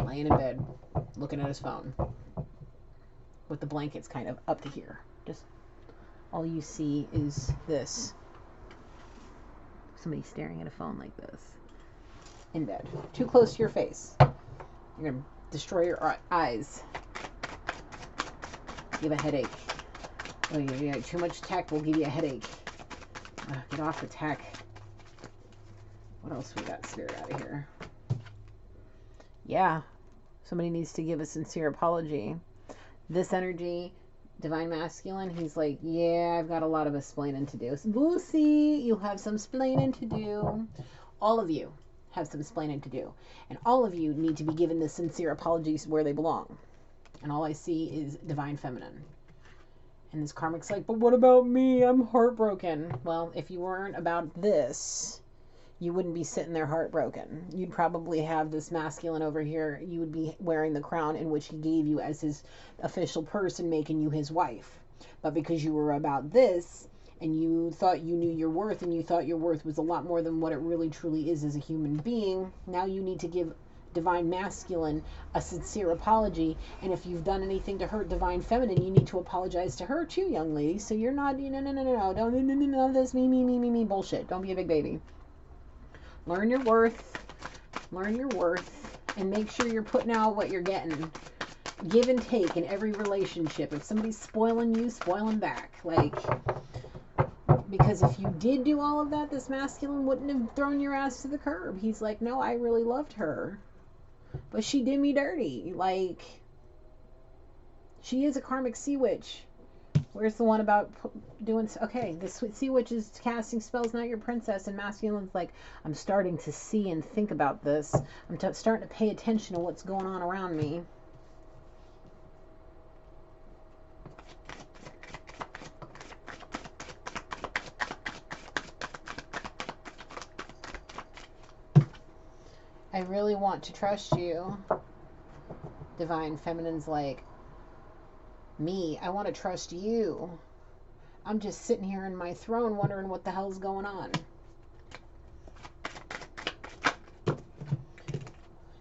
laying in bed, looking at his phone. with the blankets kind of up to here. Just all you see is this. Somebody staring at a phone like this. In bed. Too close to your face. You're going to destroy your eyes. You have a headache. Oh, yeah, too much tech will give you a headache. Get off the tech. What else we got scared out of here? Yeah. Somebody needs to give a sincere apology. This energy, Divine Masculine, he's like, yeah, I've got a lot of explaining to do. So we'll see. You have some explaining to do. All of you have some explaining to do. And all of you need to be given the sincere apologies where they belong. And all I see is Divine Feminine. And this karmic's like, but what about me? I'm heartbroken. Well, if you weren't about this, you wouldn't be sitting there heartbroken. You'd probably have this masculine over here. You would be wearing the crown in which he gave you as his official person, making you his wife. But because you were about this, and you thought you knew your worth, and you thought your worth was a lot more than what it really truly is as a human being, now you need to give Divine Masculine a sincere apology. And if you've done anything to hurt Divine Feminine, you need to apologize to her too, young lady. So you're not, no, don't this me bullshit. Don't be a big baby. Learn your worth, and make sure you're putting out what you're getting. Give and take in every relationship. If somebody's spoiling you, spoil them back. Like, because if you did do all of that, this masculine wouldn't have thrown your ass to the curb. He's like, no, I really loved her, but she did me dirty. Like, she is a karmic sea witch. Where's the one about doing... Okay, the sea witch is casting spells, not your princess. And masculine's like, I'm starting to see and think about this. I'm starting to pay attention to what's going on around me. I really want to trust you. Divine Feminine's like, me, I want to trust you. I'm just sitting here in my throne wondering what the hell's going on.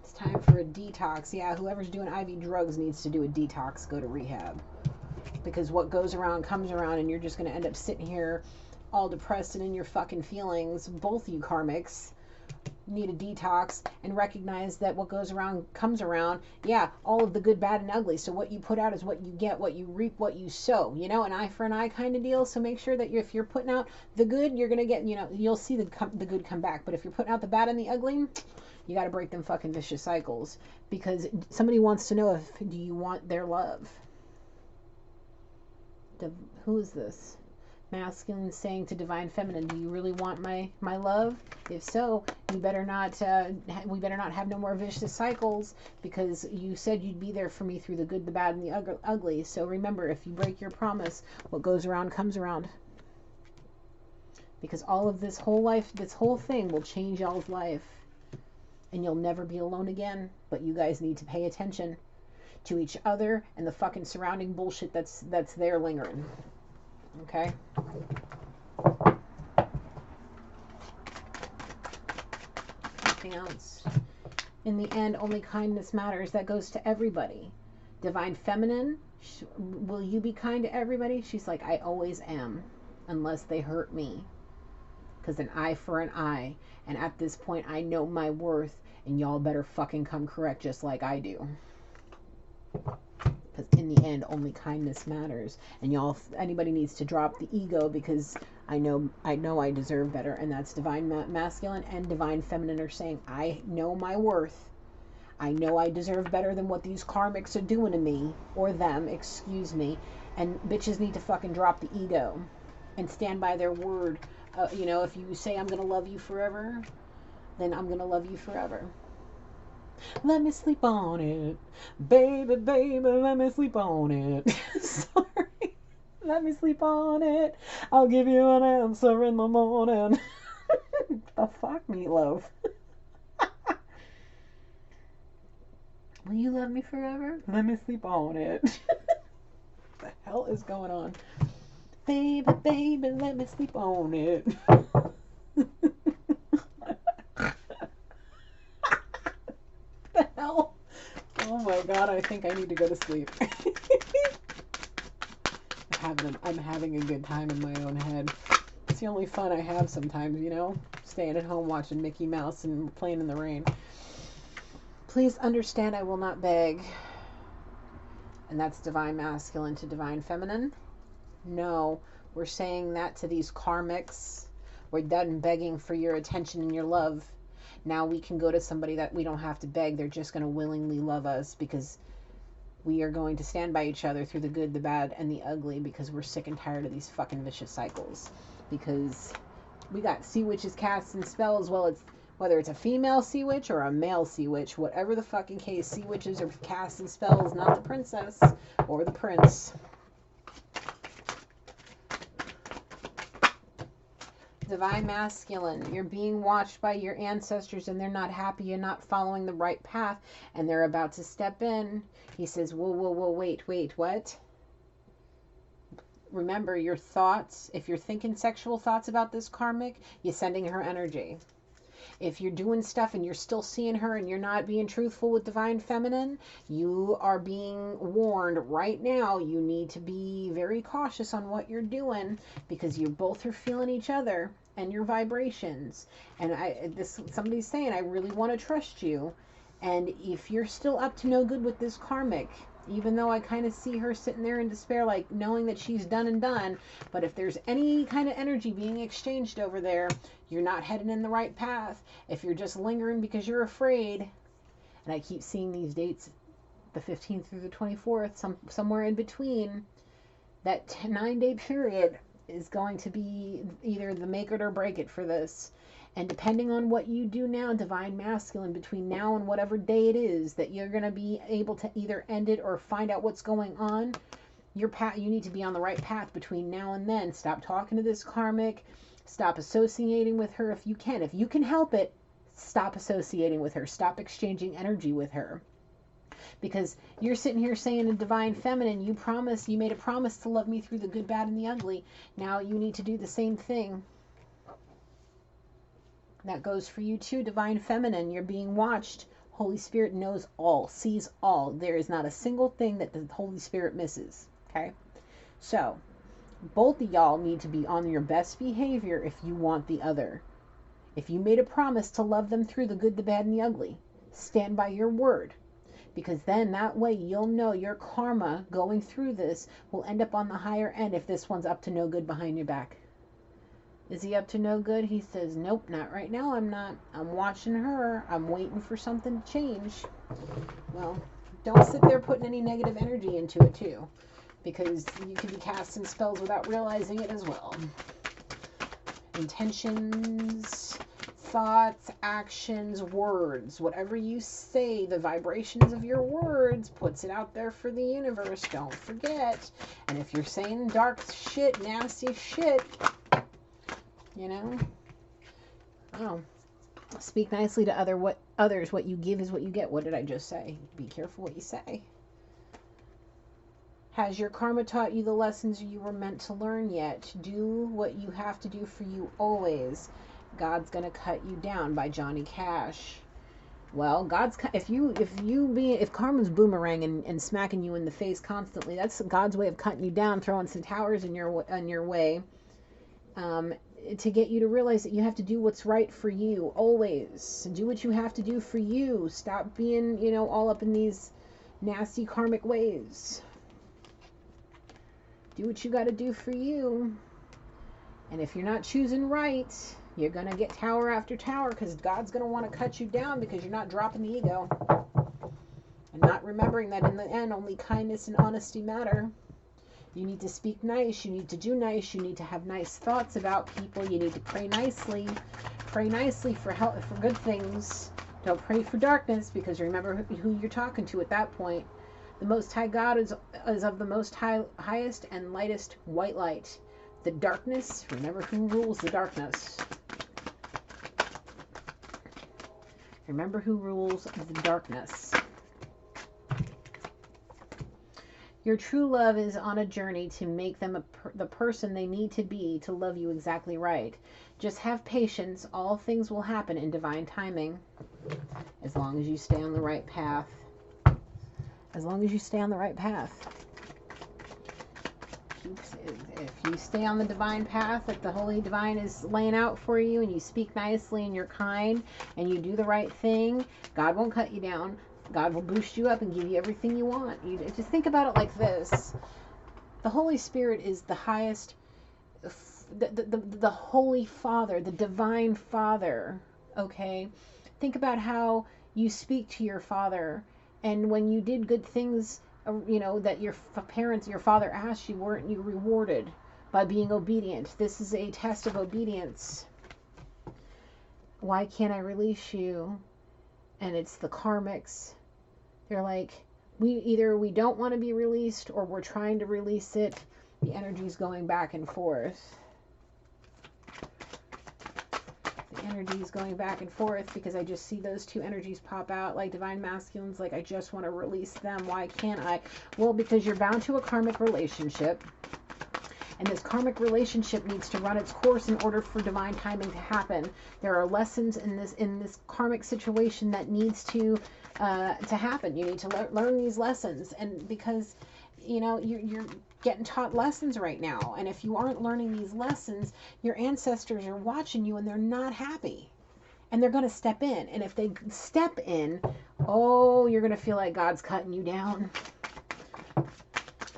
It's time for a detox. Yeah, whoever's doing IV drugs needs to do a detox, go to rehab. Because what goes around comes around, and you're just going to end up sitting here all depressed and in your fucking feelings. Both you karmics need a detox and recognize that what goes around comes around. Yeah, all of the good, bad, and ugly. So what you put out is what you get, what you reap, what you sow. You know, an eye for an eye kind of deal. So make sure that if you're putting out the good, you're gonna get, you know, you'll see the good come back. But if you're putting out the bad and the ugly, you got to break them fucking vicious cycles. Because somebody wants to know, if do you want their love? Who is this? Masculine saying to Divine Feminine, do you really want my love? If so, we better not have no more vicious cycles, because you said you'd be there for me through the good, the bad, and the ugly. So remember, if you break your promise, what goes around comes around. Because all of this whole life, this whole thing will change y'all's life, and you'll never be alone again. But you guys need to pay attention to each other and the fucking surrounding bullshit that's there lingering. Okay? Nothing else. In the end, only kindness matters. That goes to everybody. Divine Feminine, will you be kind to everybody? She's like, I always am, unless they hurt me. Because an eye for an eye. And at this point, I know my worth, and y'all better fucking come correct just like I do. Because in the end, only kindness matters. And y'all, anybody needs to drop the ego, because I know I deserve better. And that's Divine Masculine and Divine Feminine are saying, I know my worth. I know I deserve better than what these karmics are doing to me. Or them, excuse me. And bitches need to fucking drop the ego and stand by their word. You know, if you say I'm going to love you forever, then I'm going to love you forever. Let me sleep on it. Baby, baby, let me sleep on it. Sorry. Let me sleep on it. I'll give you an answer in the morning. The fuck, Meatloaf? Will you love me forever? Let me sleep on it. What the hell is going on? Baby, baby, let me sleep on it. The hell? Oh my god, I think I need to go to sleep. I'm having a good time in my own head. It's the only fun I have sometimes, you know? Staying at home watching Mickey Mouse and playing in the rain. Please understand I will not beg. And that's divine masculine to divine feminine. No, we're saying that to these karmics. We're done begging for your attention and your love. Now we can go to somebody that we don't have to beg. They're just going to willingly love us because we are going to stand by each other through the good, the bad, and the ugly because we're sick and tired of these fucking vicious cycles. Because we got sea witches, casts, and spells. Well, it's whether it's a female sea witch or a male sea witch, whatever the fucking case, sea witches are casts and spells, not the princess or the prince. Divine masculine, you're being watched by your ancestors and they're not happy, you're not following the right path, and they're about to step in. He says, whoa, whoa, whoa, wait, what? Remember your thoughts. If you're thinking sexual thoughts about this karmic, you're sending her energy. If you're doing stuff and you're still seeing her and you're not being truthful with divine feminine, you are being warned right now. You need to be very cautious on what you're doing because you both are feeling each other and your vibrations. And somebody's saying, I really want to trust you. And if you're still up to no good with this karmic, even though I kind of see her sitting there in despair, like knowing that she's done and done, but if there's any kind of energy being exchanged over there, you're not heading in the right path. If you're just lingering because you're afraid, and I keep seeing these dates, the 15th through the 24th, somewhere in between, that 9-day period is going to be either the make it or break it for this. And depending on what you do now, divine masculine, between now and whatever day it is that you're going to be able to either end it or find out what's going on, you need to be on the right path between now and then. Stop talking to this karmic. Stop associating with her if you can. If you can help it, stop associating with her. Stop exchanging energy with her. Because you're sitting here saying to divine feminine, you made a promise to love me through the good, bad, and the ugly. Now you need to do the same thing. That goes for you too, divine feminine. You're being watched. Holy Spirit knows all, sees all. There is not a single thing that the Holy Spirit misses. Okay? So, both of y'all need to be on your best behavior if you want the other. If you made a promise to love them through the good, the bad, and the ugly, stand by your word. Because then that way you'll know your karma going through this will end up on the higher end if this one's up to no good behind your back. Is he up to no good? He says, nope, not right now, I'm not. I'm watching her. I'm waiting for something to change. Well, don't sit there putting any negative energy into it too, because you could be casting spells without realizing it as well. Intentions, thoughts, actions, words. Whatever you say, the vibrations of your words puts it out there for the universe. Don't forget. And if you're saying dark shit, nasty shit, you know, oh, speak nicely to others. What you give is what you get. What did I just say? Be careful what you say. Has your karma taught you the lessons you were meant to learn yet? Do what you have to do for you always. God's gonna cut you down, by Johnny Cash. Well, if karma's boomerang and smacking you in the face constantly, that's God's way of cutting you down, throwing some towers in your way. To get you to realize that you have to do what's right for you always. Do what you have to do for you. Stop being, all up in these nasty karmic ways. Do what you got to do for you. And if you're not choosing right, you're going to get tower after tower because God's going to want to cut you down because you're not dropping the ego. And not remembering that in the end, only kindness and honesty matter. You need to speak nice. You need to do nice. You need to have nice thoughts about people. You need to pray nicely. Pray nicely for help, for good things. Don't pray for darkness because remember who you're talking to at that point. The Most High God is of the most highest and lightest white light. The darkness, remember who rules the darkness. Remember who rules the darkness. Your true love is on a journey to make them the person they need to be to love you exactly right. Just have patience. All things will happen in divine timing. As long as you stay on the right path. As long as you stay on the right path. if you stay on the divine path that the Holy Divine is laying out for you, and you speak nicely and you're kind and you do the right thing, God won't cut you down. God will boost you up and give you everything you want. You just think about it like this. The Holy Spirit is the highest, the Holy Father, the Divine Father, okay? Think about how you speak to your Father, and when you did good things, that your parents, your father asked you, weren't you rewarded by being obedient? This is a test of obedience. Why can't I release you? And it's the karmics. They're like, we don't want to be released, or we're trying to release it. The energy's going back and forth. The energy's going back and forth because I just see those two energies pop out, like divine masculines, like I just want to release them. Why can't I? Well, because you're bound to a karmic relationship, and this karmic relationship needs to run its course in order for divine timing to happen. There are lessons in this karmic situation that needs to happen. You need to learn these lessons, and because you're getting taught lessons right now, and if you aren't learning these lessons, your ancestors are watching you and they're not happy, and they're going to step in. And if they step in, you're going to feel like God's cutting you down.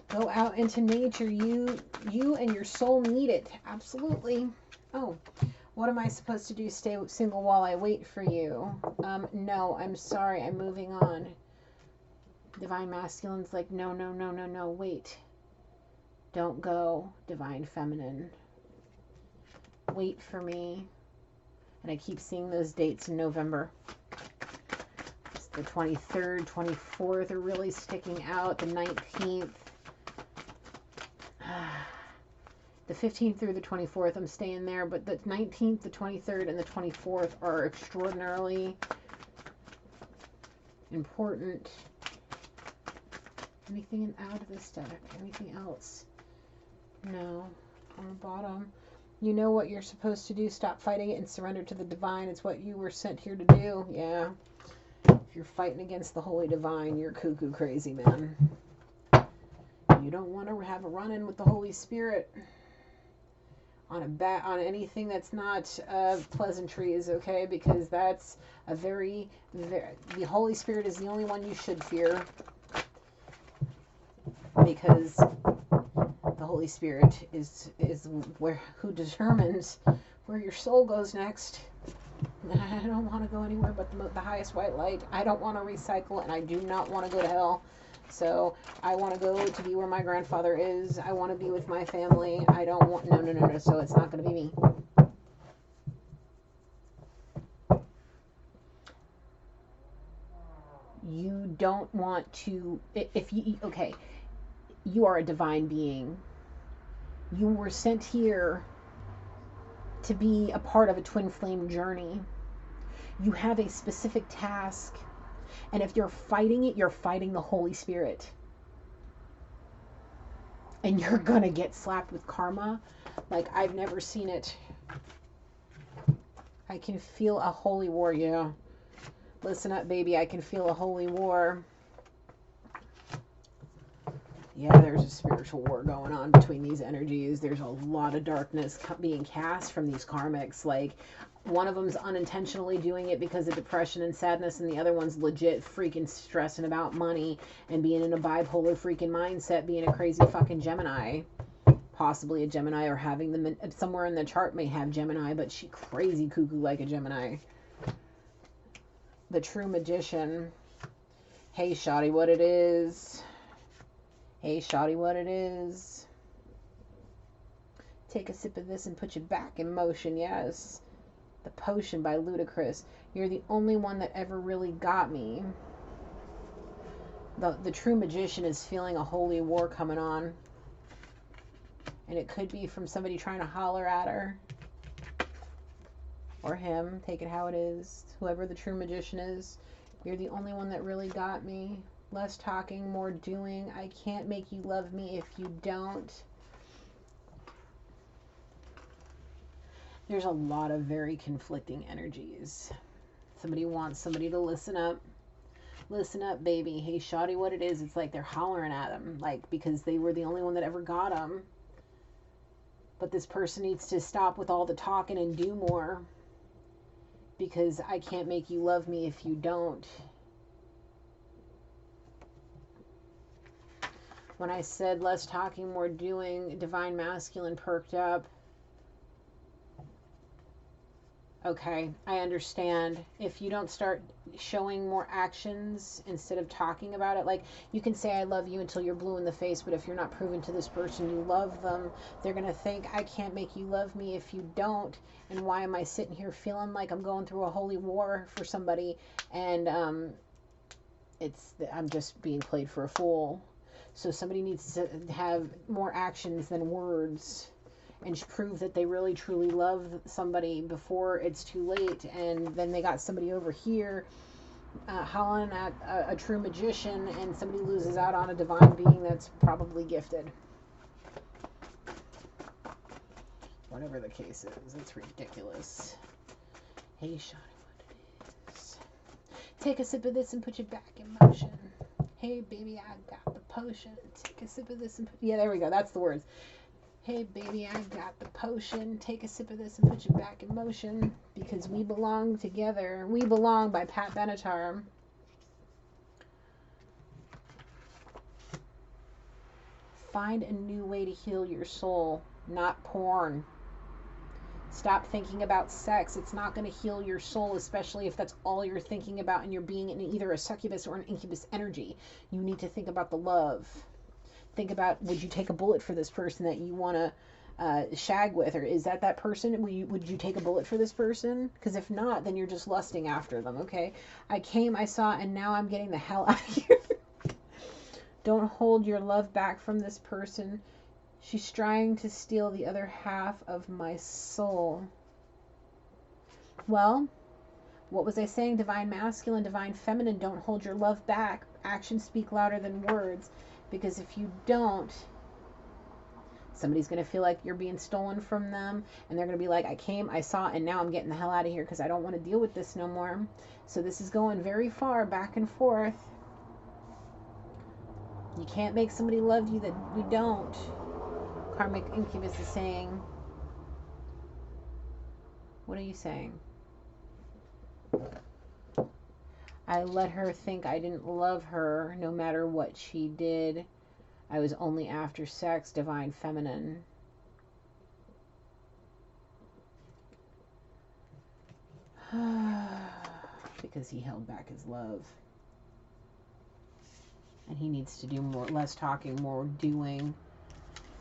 Go out into nature. You and your soul need it. Absolutely. Oh, what am I supposed to do? Stay single while I wait for you? No, I'm sorry. I'm moving on. Divine masculine's like, no, wait. Don't go, divine feminine. Wait for me. And I keep seeing those dates in November. It's the 23rd, 24th are really sticking out. The 19th. The 15th through the 24th, I'm staying there. But the 19th, the 23rd, and the 24th are extraordinarily important. Anything out of this deck? Anything else? No. On the bottom. You know what you're supposed to do. Stop fighting it and surrender to the divine. It's what you were sent here to do. Yeah. If you're fighting against the Holy Divine, you're cuckoo crazy, man. You don't want to have a run-in with the Holy Spirit on anything that's not pleasantries, okay? Because that's a the Holy Spirit is the only one you should fear. Because the Holy Spirit is who determines where your soul goes next. I don't want to go anywhere but the highest white light. I don't want to recycle, and I do not want to go to hell. So I want to go to be where my grandfather is. I want to be with my family. I don't want no. So it's not going to be me. You don't want to. You are a divine being. You were sent here to be a part of a twin flame journey. You have a specific task. And if you're fighting it, you're fighting the Holy Spirit. And you're going to get slapped with karma like I've never seen it. I can feel a holy war, yeah. Listen up, baby. I can feel a holy war. Yeah, there's a spiritual war going on between these energies. There's a lot of darkness being cast from these karmics. Like, one of them's unintentionally doing it because of depression and sadness, and the other one's legit freaking stressing about money and being in a bipolar freaking mindset, being a crazy fucking Gemini. Possibly a Gemini, or having them somewhere in the chart may have Gemini, but she crazy cuckoo like a Gemini. The true magician. Hey, shawty, what it is? Hey, shawty, what it is? Take a sip of this and put you back in motion, yes. The Potion by Ludacris. You're the only one that ever really got me. The true magician is feeling a holy war coming on. And it could be from somebody trying to holler at her. Or him. Take it how it is. Whoever the true magician is. You're the only one that really got me. Less talking, more doing. I can't make you love me if you don't. There's a lot of very conflicting energies. Somebody wants somebody to listen up. Listen up, baby. Hey, shawty, what it is? It's like they're hollering at them. Like, because they were the only one that ever got them. But this person needs to stop with all the talking and do more, because I can't make you love me if you don't. When I said less talking, more doing, divine masculine perked up. Okay, I understand. If you don't start showing more actions instead of talking about it, like you can say I love you until you're blue in the face, but if you're not proving to this person you love them, they're going to think I can't make you love me if you don't. And why am I sitting here feeling like I'm going through a holy war for somebody, and I'm just being played for a fool. So somebody needs to have more actions than words, and prove that they really truly love somebody before it's too late. And then they got somebody over here hollering at a true magician, and somebody loses out on a divine being that's probably gifted. Whatever the case is, it's ridiculous. Hey, Shawty, what it is? Take a sip of this and put you back in motion. Hey, baby, I got the potion. Take a sip of this and yeah, there we go. That's the words. Hey, baby, I got the potion. Take a sip of this and put you back in motion, because we belong together. We Belong by Pat Benatar. Find a new way to heal your soul, not porn. Stop thinking about sex. It's not going to heal your soul, especially if that's all you're thinking about and you're being in either a succubus or an incubus energy. You need to think about the love. Think about, would you take a bullet for this person that you want to shag with? Or is that person? Would you take a bullet for this person? Because if not, then you're just lusting after them, okay? I came, I saw, and now I'm getting the hell out of here. Don't hold your love back from this person. She's trying to steal the other half of my soul. Well, what was I saying? Divine masculine, divine feminine. Don't hold your love back. Actions speak louder than words. Because if you don't, somebody's going to feel like you're being stolen from them. And they're going to be like, I came, I saw, and now I'm getting the hell out of here because I don't want to deal with this no more. So this is going very far back and forth. You can't make somebody love you that we don't. Karmic Incubus is saying. What are you saying? I let her think I didn't love her no matter what she did. I was only after sex, divine feminine. Because he held back his love. And he needs to do more, less talking, more doing.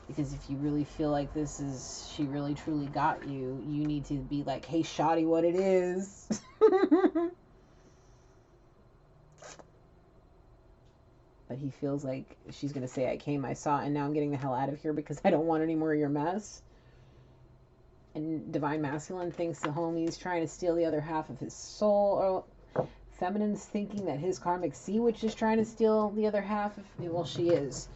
Because if you really feel like she really truly got you, you need to be like, hey, Shawty, what it is. But he feels like she's going to say, I came, I saw, and now I'm getting the hell out of here because I don't want any more of your mess. And divine masculine thinks the homie's trying to steal the other half of his soul. Or feminine's thinking that his karmic sea witch is trying to steal the other half of, well, she is.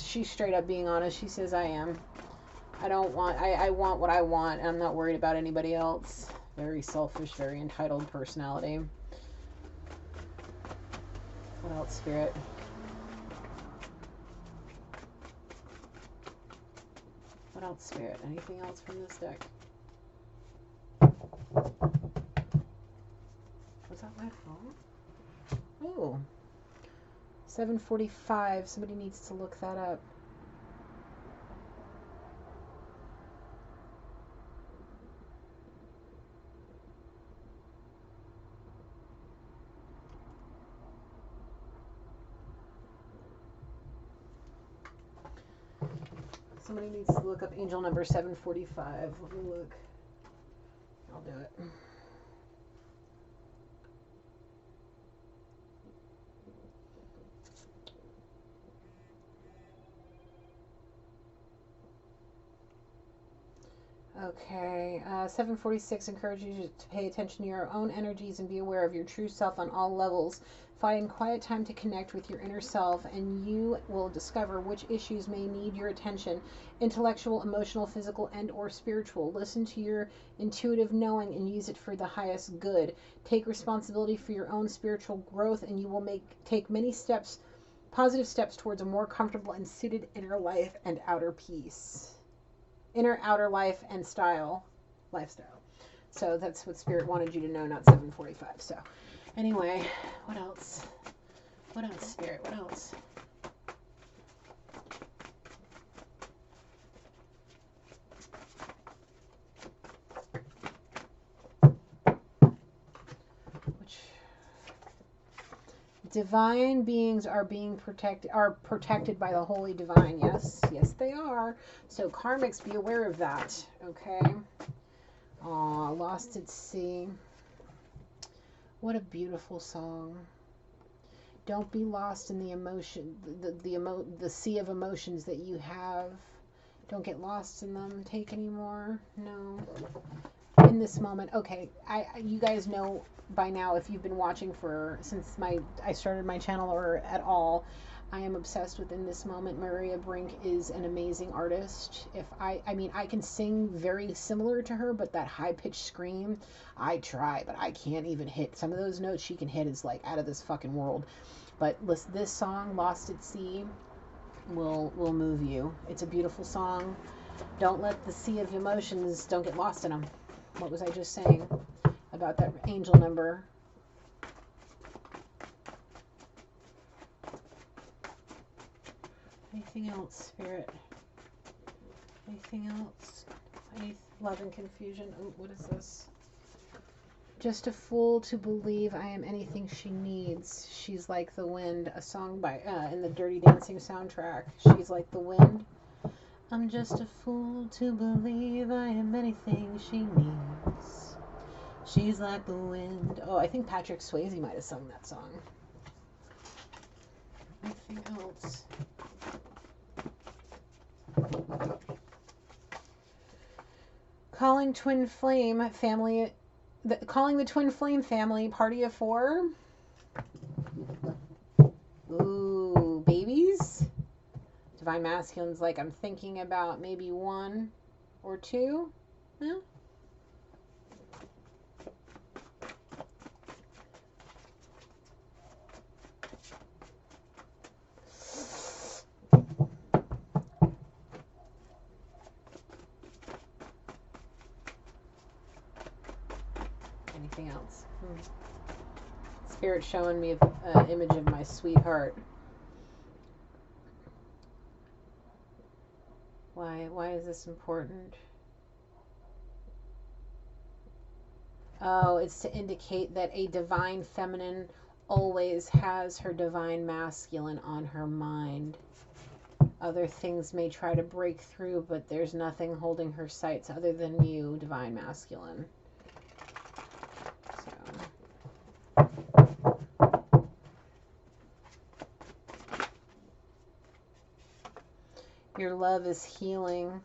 She's straight up being honest. She says, I am. I want what I want, and I'm not worried about anybody else. Very selfish, very entitled personality. What else, Spirit? What else, Spirit? Anything else from this deck? Was that my phone? Oh. 7:45. Somebody needs to look that up. Somebody needs to look up angel number 745. Let me look. I'll do it. Okay, 746 encourages you to pay attention to your own energies and be aware of your true self on all levels. Find quiet time to connect with your inner self, and you will discover which issues may need your attention: intellectual, emotional, physical, and or spiritual. Listen to your intuitive knowing and use it for the highest good. Take responsibility for your own spiritual growth, and you will take many positive steps towards a more comfortable and suited inner life and outer peace. inner, outer life, and lifestyle. So that's what Spirit wanted you to know, not 745. So anyway, what else? What else, Spirit? What else? Divine beings are protected by the holy divine. Yes, yes they are. So karmics, be aware of that. Okay. Aw, Lost at Sea. What a beautiful song. Don't be lost in the emotion, the sea of emotions that you have. Don't get lost in them. Take any more. No. In this moment, okay, you guys know by now, if you've been watching since I started my channel or at all, I am obsessed with In This Moment. Maria Brink is an amazing artist. I mean, I can sing very similar to her, but that high pitched scream, I try, but I can't even hit some of those notes she can hit is like out of this fucking world. But listen, this song, Lost at Sea, will move you. It's a beautiful song. Don't let the sea of emotions, don't get lost in them. What was I just saying about that angel number? Anything else, Spirit? Anything else? Any love and confusion? Oh, what is this? Just a fool to believe I am anything she needs. She's like the wind. A song by in the Dirty Dancing soundtrack. She's like the wind. I'm just a fool to believe I am anything she needs. She's like the wind. Oh, I think Patrick Swayze might have sung that song. Anything else? Calling twin flame family. Calling the twin flame family party of 4. Ooh, babies. Divine Masculine's like, I'm thinking about maybe 1 or 2. Yeah. Anything else? Spirit showing me an image of my sweetheart. Why is this important? Oh, it's to indicate that a divine feminine always has her divine masculine on her mind. Other things may try to break through, but there's nothing holding her sights other than you, divine masculine. Your love is healing.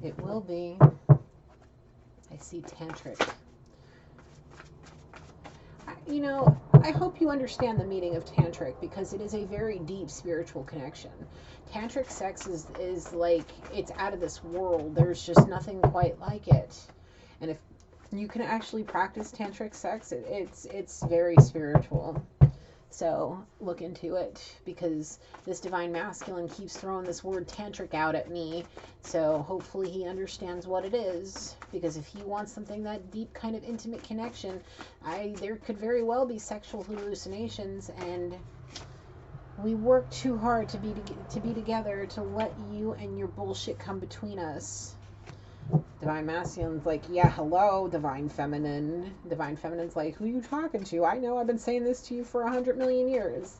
It will be. I see tantric. You know, I hope you understand the meaning of tantric because it is a very deep spiritual connection. Tantric sex is like, it's out of this world. There's just nothing quite like it. And if you can actually practice tantric sex, it's very spiritual. So look into it because this divine masculine keeps throwing this word tantric out at me. So hopefully he understands what it is, because if he wants something that deep kind of intimate connection, there could very well be sexual hallucinations, and we work too hard to be together to let you and your bullshit come between us. Divine Masculine's like, yeah, hello, Divine Feminine. Divine Feminine's like, who are you talking to? I know, I've been saying this to you for 100 million years.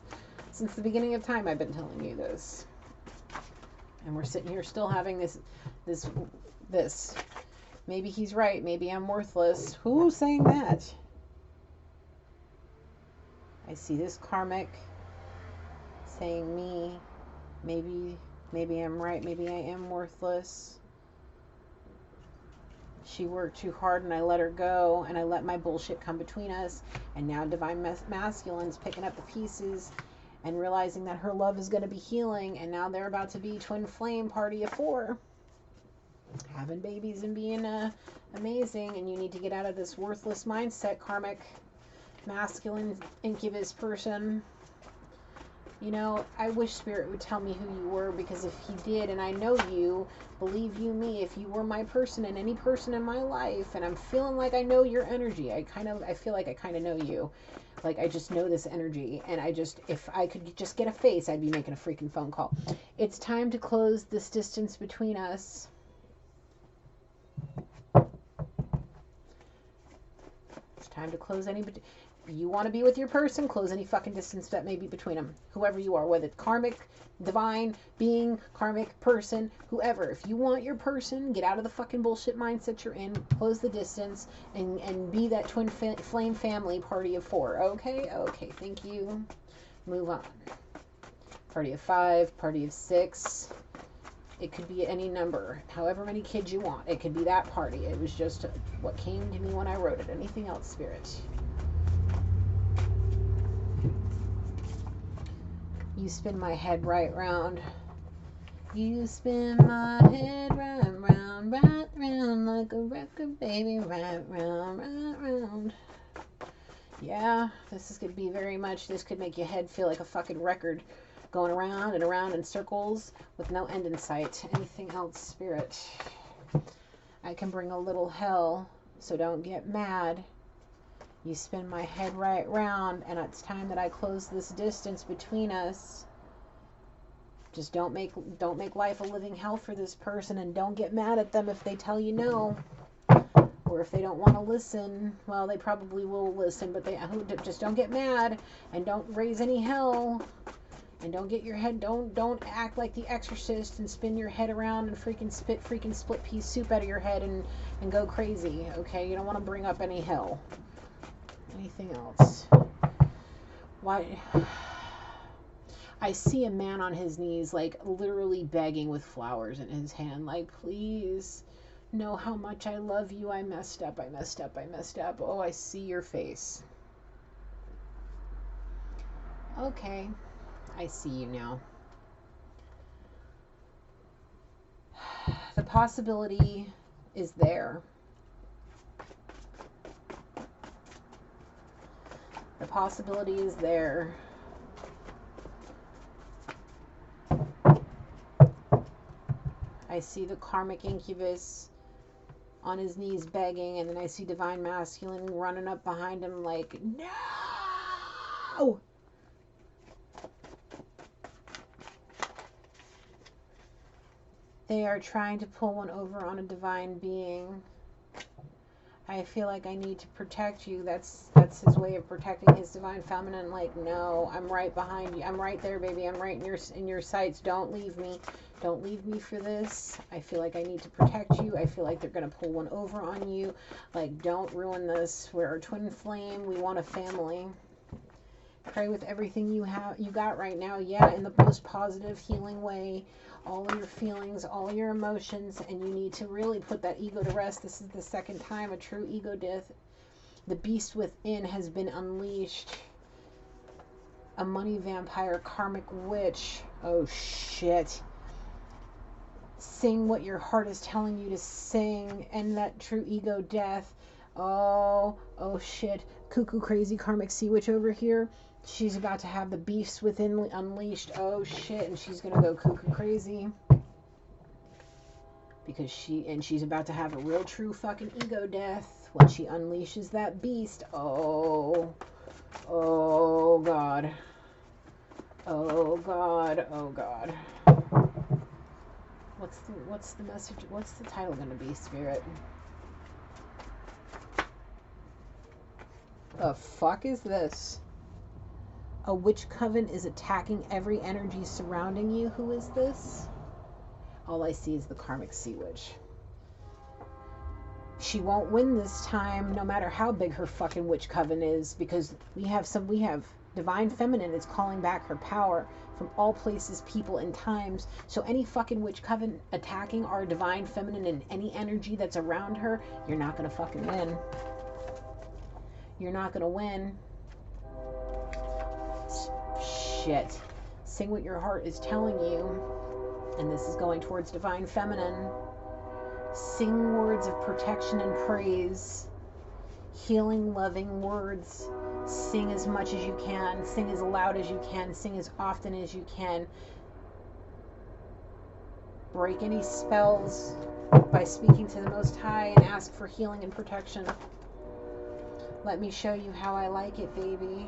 Since the beginning of time, I've been telling you this. And we're sitting here still having this. Maybe he's right. Maybe I'm worthless. Who's saying that? I see this karmic saying me. Maybe I'm right. Maybe I am worthless. She worked too hard and I let her go and I let my bullshit come between us. And now Divine Masculine's picking up the pieces and realizing that her love is going to be healing. And now they're about to be twin flame party of 4. Having babies and being amazing. And you need to get out of this worthless mindset, karmic masculine incubus person. You know, I wish Spirit would tell me who you were, because if he did, and I know you, believe you me, if you were my person and any person in my life, and I'm feeling like I know your energy, I feel like I kind of know you. Like, I just know this energy, and if I could just get a face, I'd be making a freaking phone call. It's time to close this distance between us. It's time to close any... You want to be with your person, close any fucking distance that may be between them. Whoever you are, whether it's karmic, divine, being, karmic, person, whoever. If you want your person, get out of the fucking bullshit mindset you're in, close the distance, and be that twin flame family party of 4. Okay? Okay, thank you. Move on. Party of 5, party of 6. It could be any number, however many kids you want. It could be that party. It was just what came to me when I wrote it. Anything else, Spirit? You spin my head right round. You spin my head right round, right round, like a record, baby, right round, right round. Yeah, this could be very much, this could make your head feel like a fucking record going around and around in circles with no end in sight. Anything else, Spirit? I can bring a little hell, so don't get mad. You spin my head right round, and it's time that I close this distance between us. Just don't make life a living hell for this person, and don't get mad at them if they tell you no. Or if they don't want to listen. Well, they probably will listen, but just don't get mad, and don't raise any hell. And don't get your head, don't act like the Exorcist and spin your head around and freaking split piece soup out of your head and go crazy, okay? You don't want to bring up any hell. Anything else? Why? I see a man on his knees, like literally begging with flowers in his hand, like, please know how much I love you. I messed up. Oh, I see your face. Okay, I see you now. The possibility is there. The possibility is there. I see the karmic incubus on his knees begging, and then I see divine masculine running up behind him like, no! They are trying to pull one over on a divine being. I feel like I need to protect you. That's his way of protecting his divine feminine. Like, no, I'm right behind you. I'm right there, baby. I'm right in your sights. Don't leave me. Don't leave me for this. I feel like I need to protect you. I feel like they're going to pull one over on you. Like, don't ruin this. We're a twin flame. We want a family. Pray with everything you got right now. Yeah, in the most positive, healing way. All your feelings, all your emotions, and you need to really put that ego to rest. This is the second time a true ego death. The beast within has been unleashed. A money vampire, karmic witch. Oh shit. Sing what your heart is telling you to sing. End that true ego death. Oh shit. Cuckoo crazy karmic sea witch over here. She's about to have the beasts within unleashed. Oh shit, and she's gonna go cuckoo crazy. Because she's about to have a real true fucking ego death when she unleashes that beast. Oh god. Oh god. Oh god. What's the message? What's the title gonna be, Spirit? The fuck is this? A witch coven is attacking every energy surrounding you. Who is this? All I see is the karmic sea witch. She won't win this time, no matter how big her fucking witch coven is, because we have divine feminine is calling back her power from all places, people, and times. So any fucking witch coven attacking our divine feminine and any energy that's around her, you're not gonna fucking win. You're not gonna win. Shit. Sing what your heart is telling you. And this is going towards divine feminine. Sing words of protection and praise. Healing, loving words. Sing as much as you can. Sing as loud as you can. Sing as often as you can. Break any spells by speaking to the Most High and ask for healing and protection. Let me show you how I like it, baby.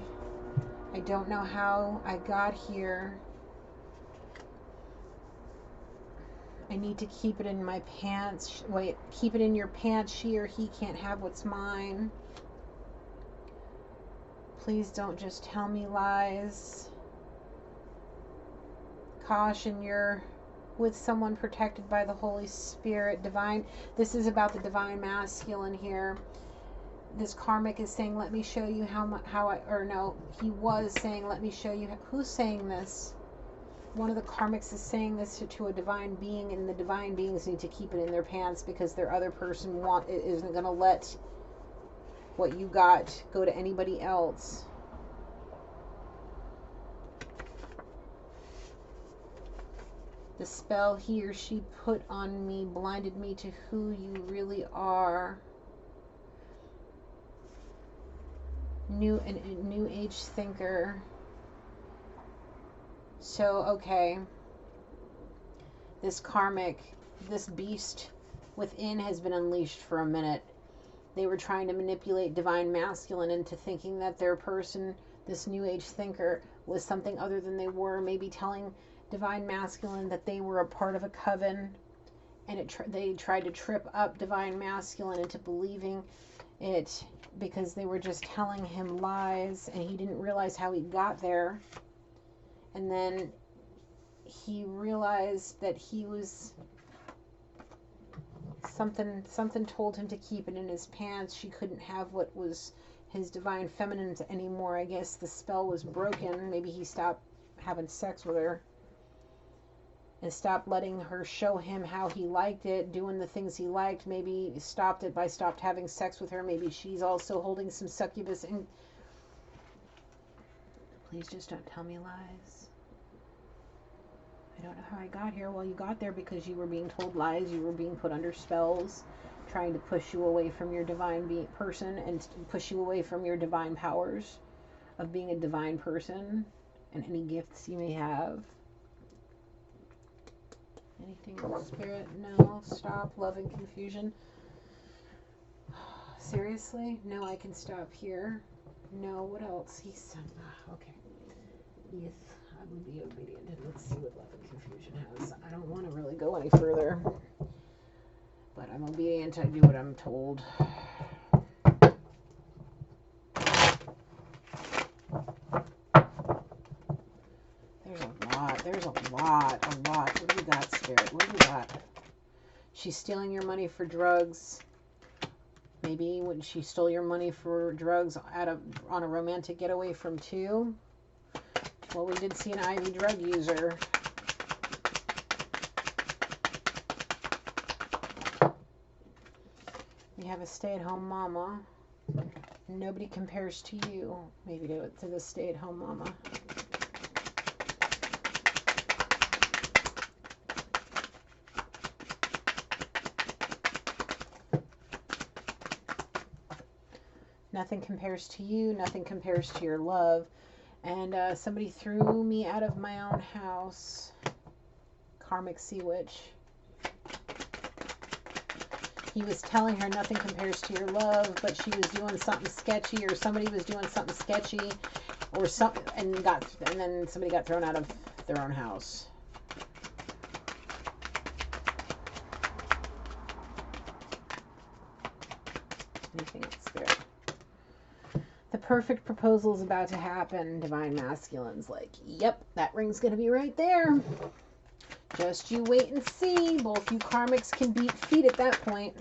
I don't know how I got here. I need to keep it in my pants. Wait, keep it in your pants. She or he can't have what's mine. Please don't just tell me lies. Caution, you're with someone protected by the Holy Spirit. Divine. This is about the divine masculine here. This karmic is saying, let me show you he was saying, let me show you. Who's saying this? One of the karmics is saying this to a divine being, and the divine beings need to keep it in their pants because their other person isn't going to let what you got go to anybody else. The spell he or she put on me blinded me to who you really are. New age thinker. So, okay. This karmic, this beast within has been unleashed for a minute. They were trying to manipulate divine masculine into thinking that their person, this new age thinker, was something other than they were, maybe telling divine masculine that they were a part of a coven, and they tried to trip up divine masculine into believing it because they were just telling him lies, and he didn't realize how he got there. And then he realized that he was something told him to keep it in his pants. She couldn't have what was his divine feminine anymore. I guess the spell was broken. Maybe he stopped having sex with her and stopped letting her show him how he liked it, doing the things he liked. Maybe stopped having sex with her. Maybe she's also holding some succubus. And please just don't tell me lies. I don't know how I got here. Well, you got there because you were being told lies. You were being put under spells, trying to push you away from your divine person and push you away from your divine powers of being a divine person and any gifts you may have. Anything in the spirit? No. Stop. Love and confusion. Seriously? No, I can stop here. No. What else? He said, okay. Yes, I will be obedient. And let's see what love and confusion has. I don't want to really go any further, but I'm obedient. I do what I'm told. There's a lot. What do you got, Spirit? What do you got? She's stealing your money for drugs. Maybe when she stole your money for drugs on a romantic getaway from two. Well, we did see an IV drug user. We have a stay-at-home mama. Nobody compares to you. Maybe to the stay-at-home mama. Nothing compares to you. Nothing compares to your love. And somebody threw me out of my own house. Karmic Sea Witch. He was telling her nothing compares to your love, but she was doing something sketchy, or somebody was doing something sketchy, or something, and then somebody got thrown out of their own house. Anything else, Spirit? The perfect proposal is about to happen. Divine Masculine's like, yep, that ring's going to be right there. Just you wait and see. Both you karmics can beat feet at that point.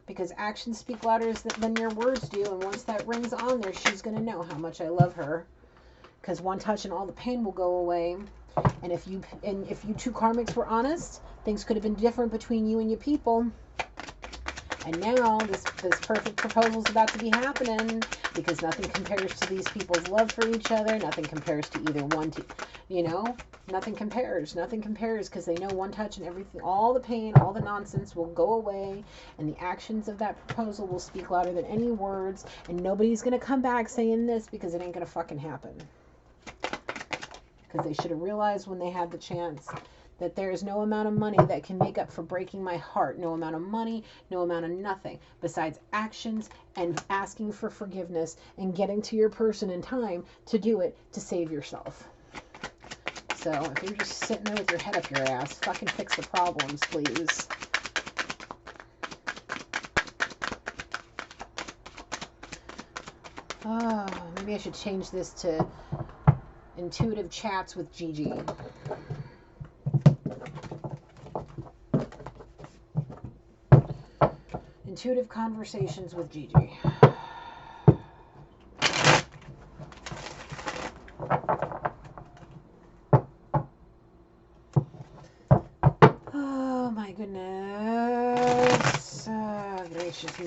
Because actions speak louder than your words do. And once that ring's on there, she's going to know how much I love her. Because one touch and all the pain will go away. And if you two karmics were honest, things could have been different between you and your people. And now this perfect proposal is about to be happening because nothing compares to these people's love for each other. Nothing compares to either one, nothing compares. Nothing compares because they know one touch and everything, all the pain, all the nonsense will go away, and the actions of that proposal will speak louder than any words, and nobody's going to come back saying this because it ain't going to fucking happen. Because they should have realized when they had the chance that there is no amount of money that can make up for breaking my heart. No amount of money, no amount of nothing besides actions and asking for forgiveness and getting to your person in time to do it to save yourself. So if you're just sitting there with your head up your ass, fucking fix the problems, please. Oh, maybe I should change this to intuitive chats with Gigi. Intuitive conversations with Gigi. Oh my goodness. Gracious me.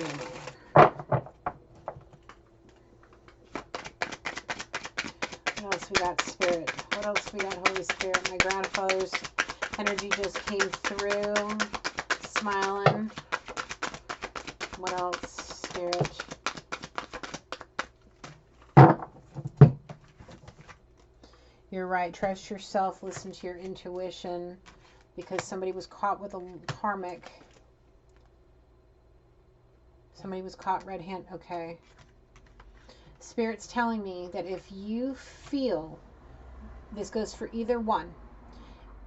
What else we got, Spirit? What else we got, Holy Spirit? My grandfather's energy just came through. Smiling. What else, Spirit? You're right. Trust yourself. Listen to your intuition. Because somebody was caught with a karmic. Somebody was caught red-handed. Okay. Spirit's telling me that if you feel, this goes for either one,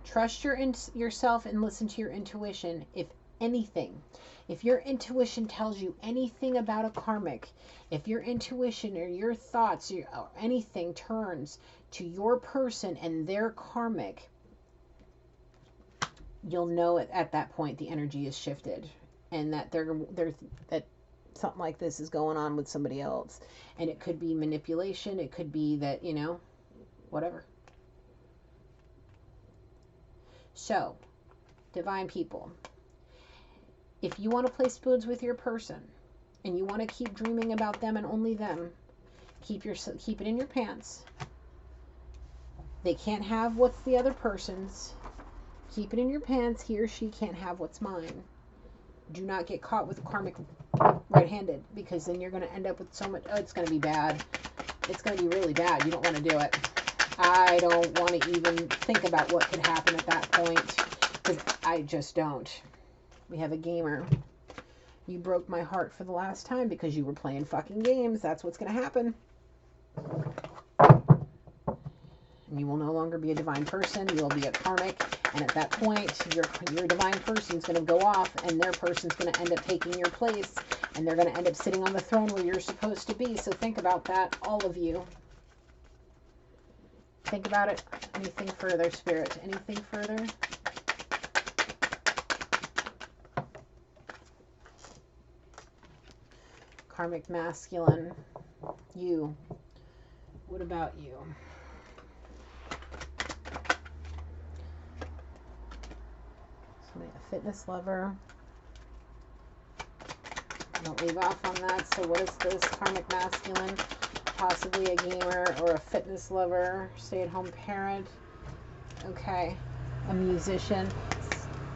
trust yourself and listen to your intuition. If anything, if your intuition tells you anything about a karmic, if your intuition or your thoughts or anything turns to your person and their karmic, you'll know at that point the energy is shifted and that that something like this is going on with somebody else. And it could be manipulation. It could be that, whatever. So, divine people, if you want to play spoons with your person and you want to keep dreaming about them and only them, keep it in your pants. They can't have what's the other person's. Keep it in your pants. He or she can't have what's mine. Do not get caught with a karmic right-handed, because then you're going to end up with so much. Oh, it's going to be bad. It's going to be really bad. You don't want to do it. I don't want to even think about what could happen at that point, because I just don't. We have a gamer. You broke my heart for the last time because you were playing fucking games. That's what's going to happen. And you will no longer be a divine person. You will be a karmic. And at that point, your divine person's going to go off, and their person's going to end up taking your place, and they're going to end up sitting on the throne where you're supposed to be. So think about that, all of you. Think about it. Anything further, Spirit? Anything further? Karmic masculine. You. What about you? A fitness lover. Don't leave off on that. So what is this? Karmic masculine. Possibly a gamer or a fitness lover. Stay-at-home parent. Okay. A musician.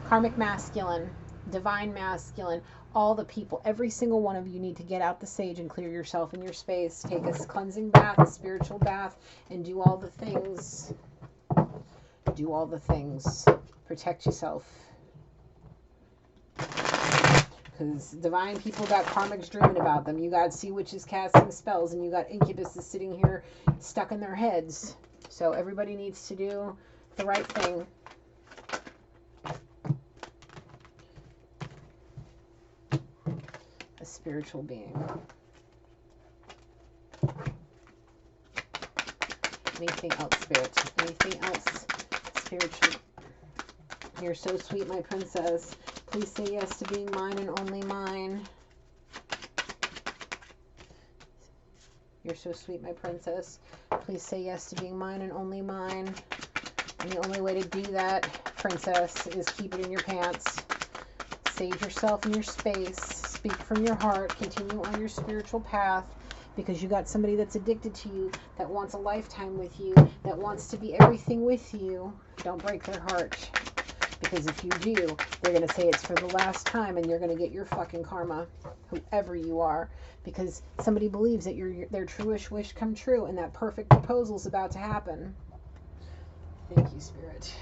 Karmic masculine. Divine masculine. All the people. Every single one of you need to get out the sage and clear yourself in your space. Take a cleansing bath, a spiritual bath, and do all the things. Do all the things. Protect yourself. Because divine people got karmics dreaming about them. You got sea witches casting spells, and you got incubuses sitting here stuck in their heads. So everybody needs to do the right thing. A spiritual being. Anything else, Spirit? Anything else spiritual? You're so sweet, my princess. Please say yes to being mine and only mine. You're so sweet, my princess. Please say yes to being mine and only mine. And the only way to do that, princess, is keep it in your pants. Save yourself in your space. Speak from your heart. Continue on your spiritual path, because you got somebody that's addicted to you, that wants a lifetime with you, that wants to be everything with you. Don't break their heart, because if you do, they're going to say it's for the last time, and you're going to get your fucking karma, whoever you are, because somebody believes that their truest wish come true, and that perfect proposal is about to happen. Thank you, Spirit.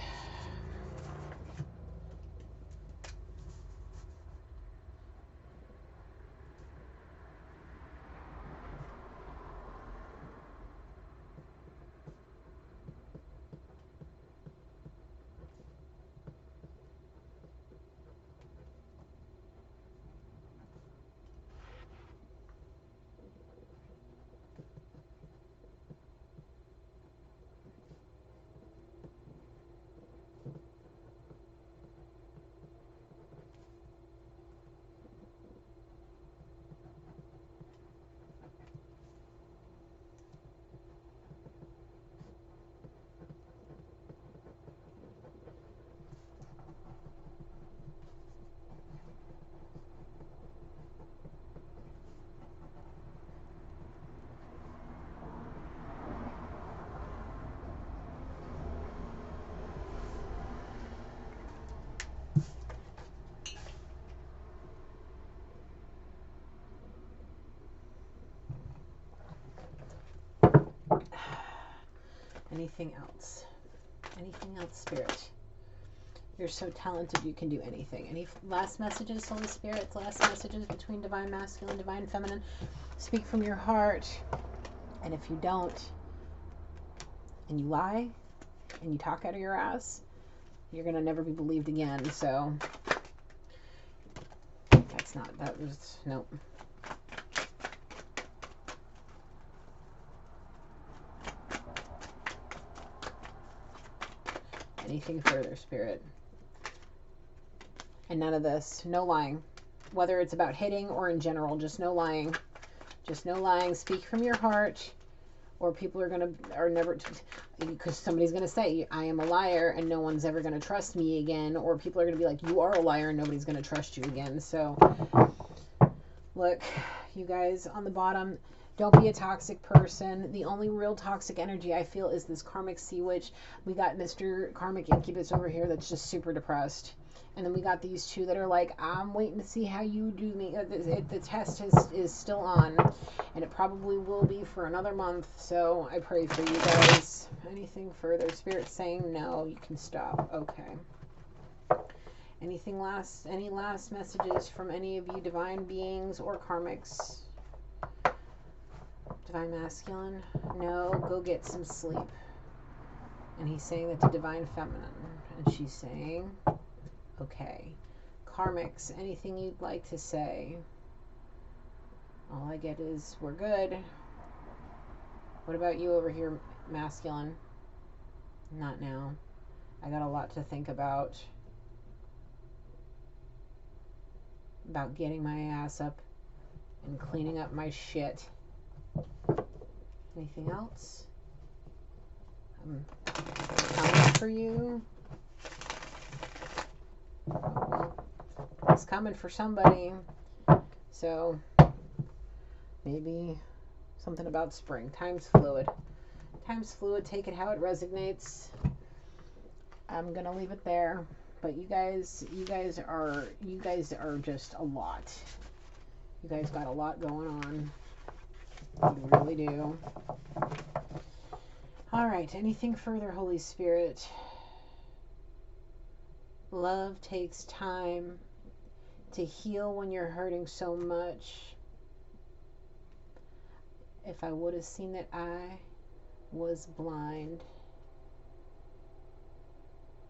Anything else? Anything else, Spirit? You're so talented, you can do anything. Any last messages, Holy Spirit? Last messages between Divine Masculine, Divine Feminine? Speak from your heart. And if you don't, and you lie, and you talk out of your ass, you're going to never be believed again. So, that was, nope. Anything further, Spirit? And none of this. No lying. Whether it's about hitting or in general, just no lying. Just no lying. Speak from your heart, or people are never, because somebody's going to say, I am a liar and no one's ever going to trust me again, or people are going to be like, you are a liar and nobody's going to trust you again. So, look, you guys on the bottom, don't be a toxic person. The only real toxic energy I feel is this karmic sea witch. We got Mr. Karmic Incubus over here that's just super depressed. And then we got these two that are like, I'm waiting to see how you do me. The test is still on, and it probably will be for another month. So I pray for you guys. Anything further? Spirit saying no, you can stop. Okay. Anything last? Any last messages from any of you divine beings or karmics? Divine Masculine? No, go get some sleep. And he's saying that to Divine Feminine. And she's saying, okay. Karmics, anything you'd like to say? All I get is, we're good. What about you over here, Masculine? Not now. I got a lot to think about. About getting my ass up and cleaning up my shit. Anything else? I'm coming for you. Oh, well, it's coming for somebody. So maybe something about spring. Time's fluid. Time's fluid. Take it how it resonates. I'm gonna leave it there. But you guys are just a lot. You guys got a lot going on. You really do. All right. Anything further, Holy Spirit? Love takes time to heal when you're hurting so much. If I would have seen that I was blind.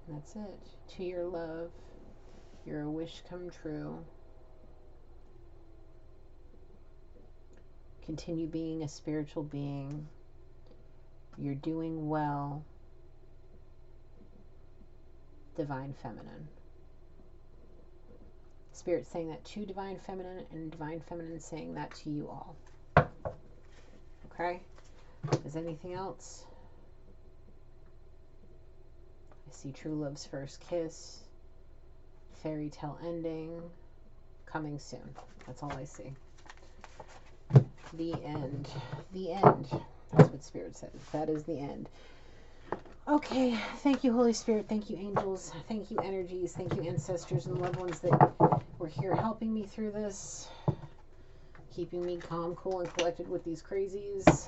That's it. To your love, you're a wish come true. Continue being a spiritual being. You're doing well. Divine Feminine. Spirit saying that to Divine Feminine, and Divine Feminine saying that to you all. Okay? Is anything else? I see true love's first kiss, fairy tale ending, coming soon. That's all I see. The end. The end. That's what Spirit says. That is the end. Okay. Thank you, Holy Spirit. Thank you, angels. Thank you, energies. Thank you, ancestors and loved ones that were here helping me through this. Keeping me calm, cool, and collected with these crazies.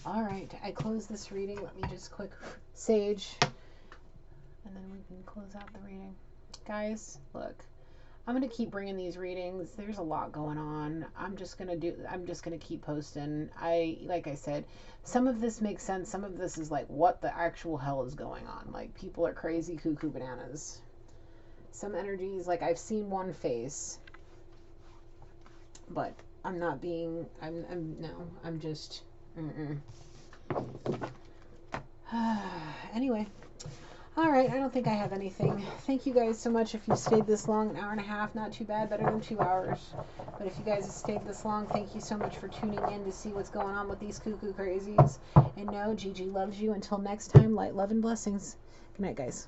All right. I close this reading. Let me just quick sage. And then we can close out the reading. Guys, look. I'm going to keep bringing these readings. There's a lot going on. I'm just going to keep posting. Like I said, some of this makes sense. Some of this is like, what the actual hell is going on? Like, people are crazy, cuckoo bananas. Some energies, like I've seen one face, but I'm not being, I'm just, anyway. All right, I don't think I have anything. Thank you guys so much. If you stayed this long, an hour and a half, not too bad, better than 2 hours. But if you guys have stayed this long, thank you so much for tuning in to see what's going on with these cuckoo crazies. And no, Gigi loves you. Until next time, light, love, and blessings. Good night, guys.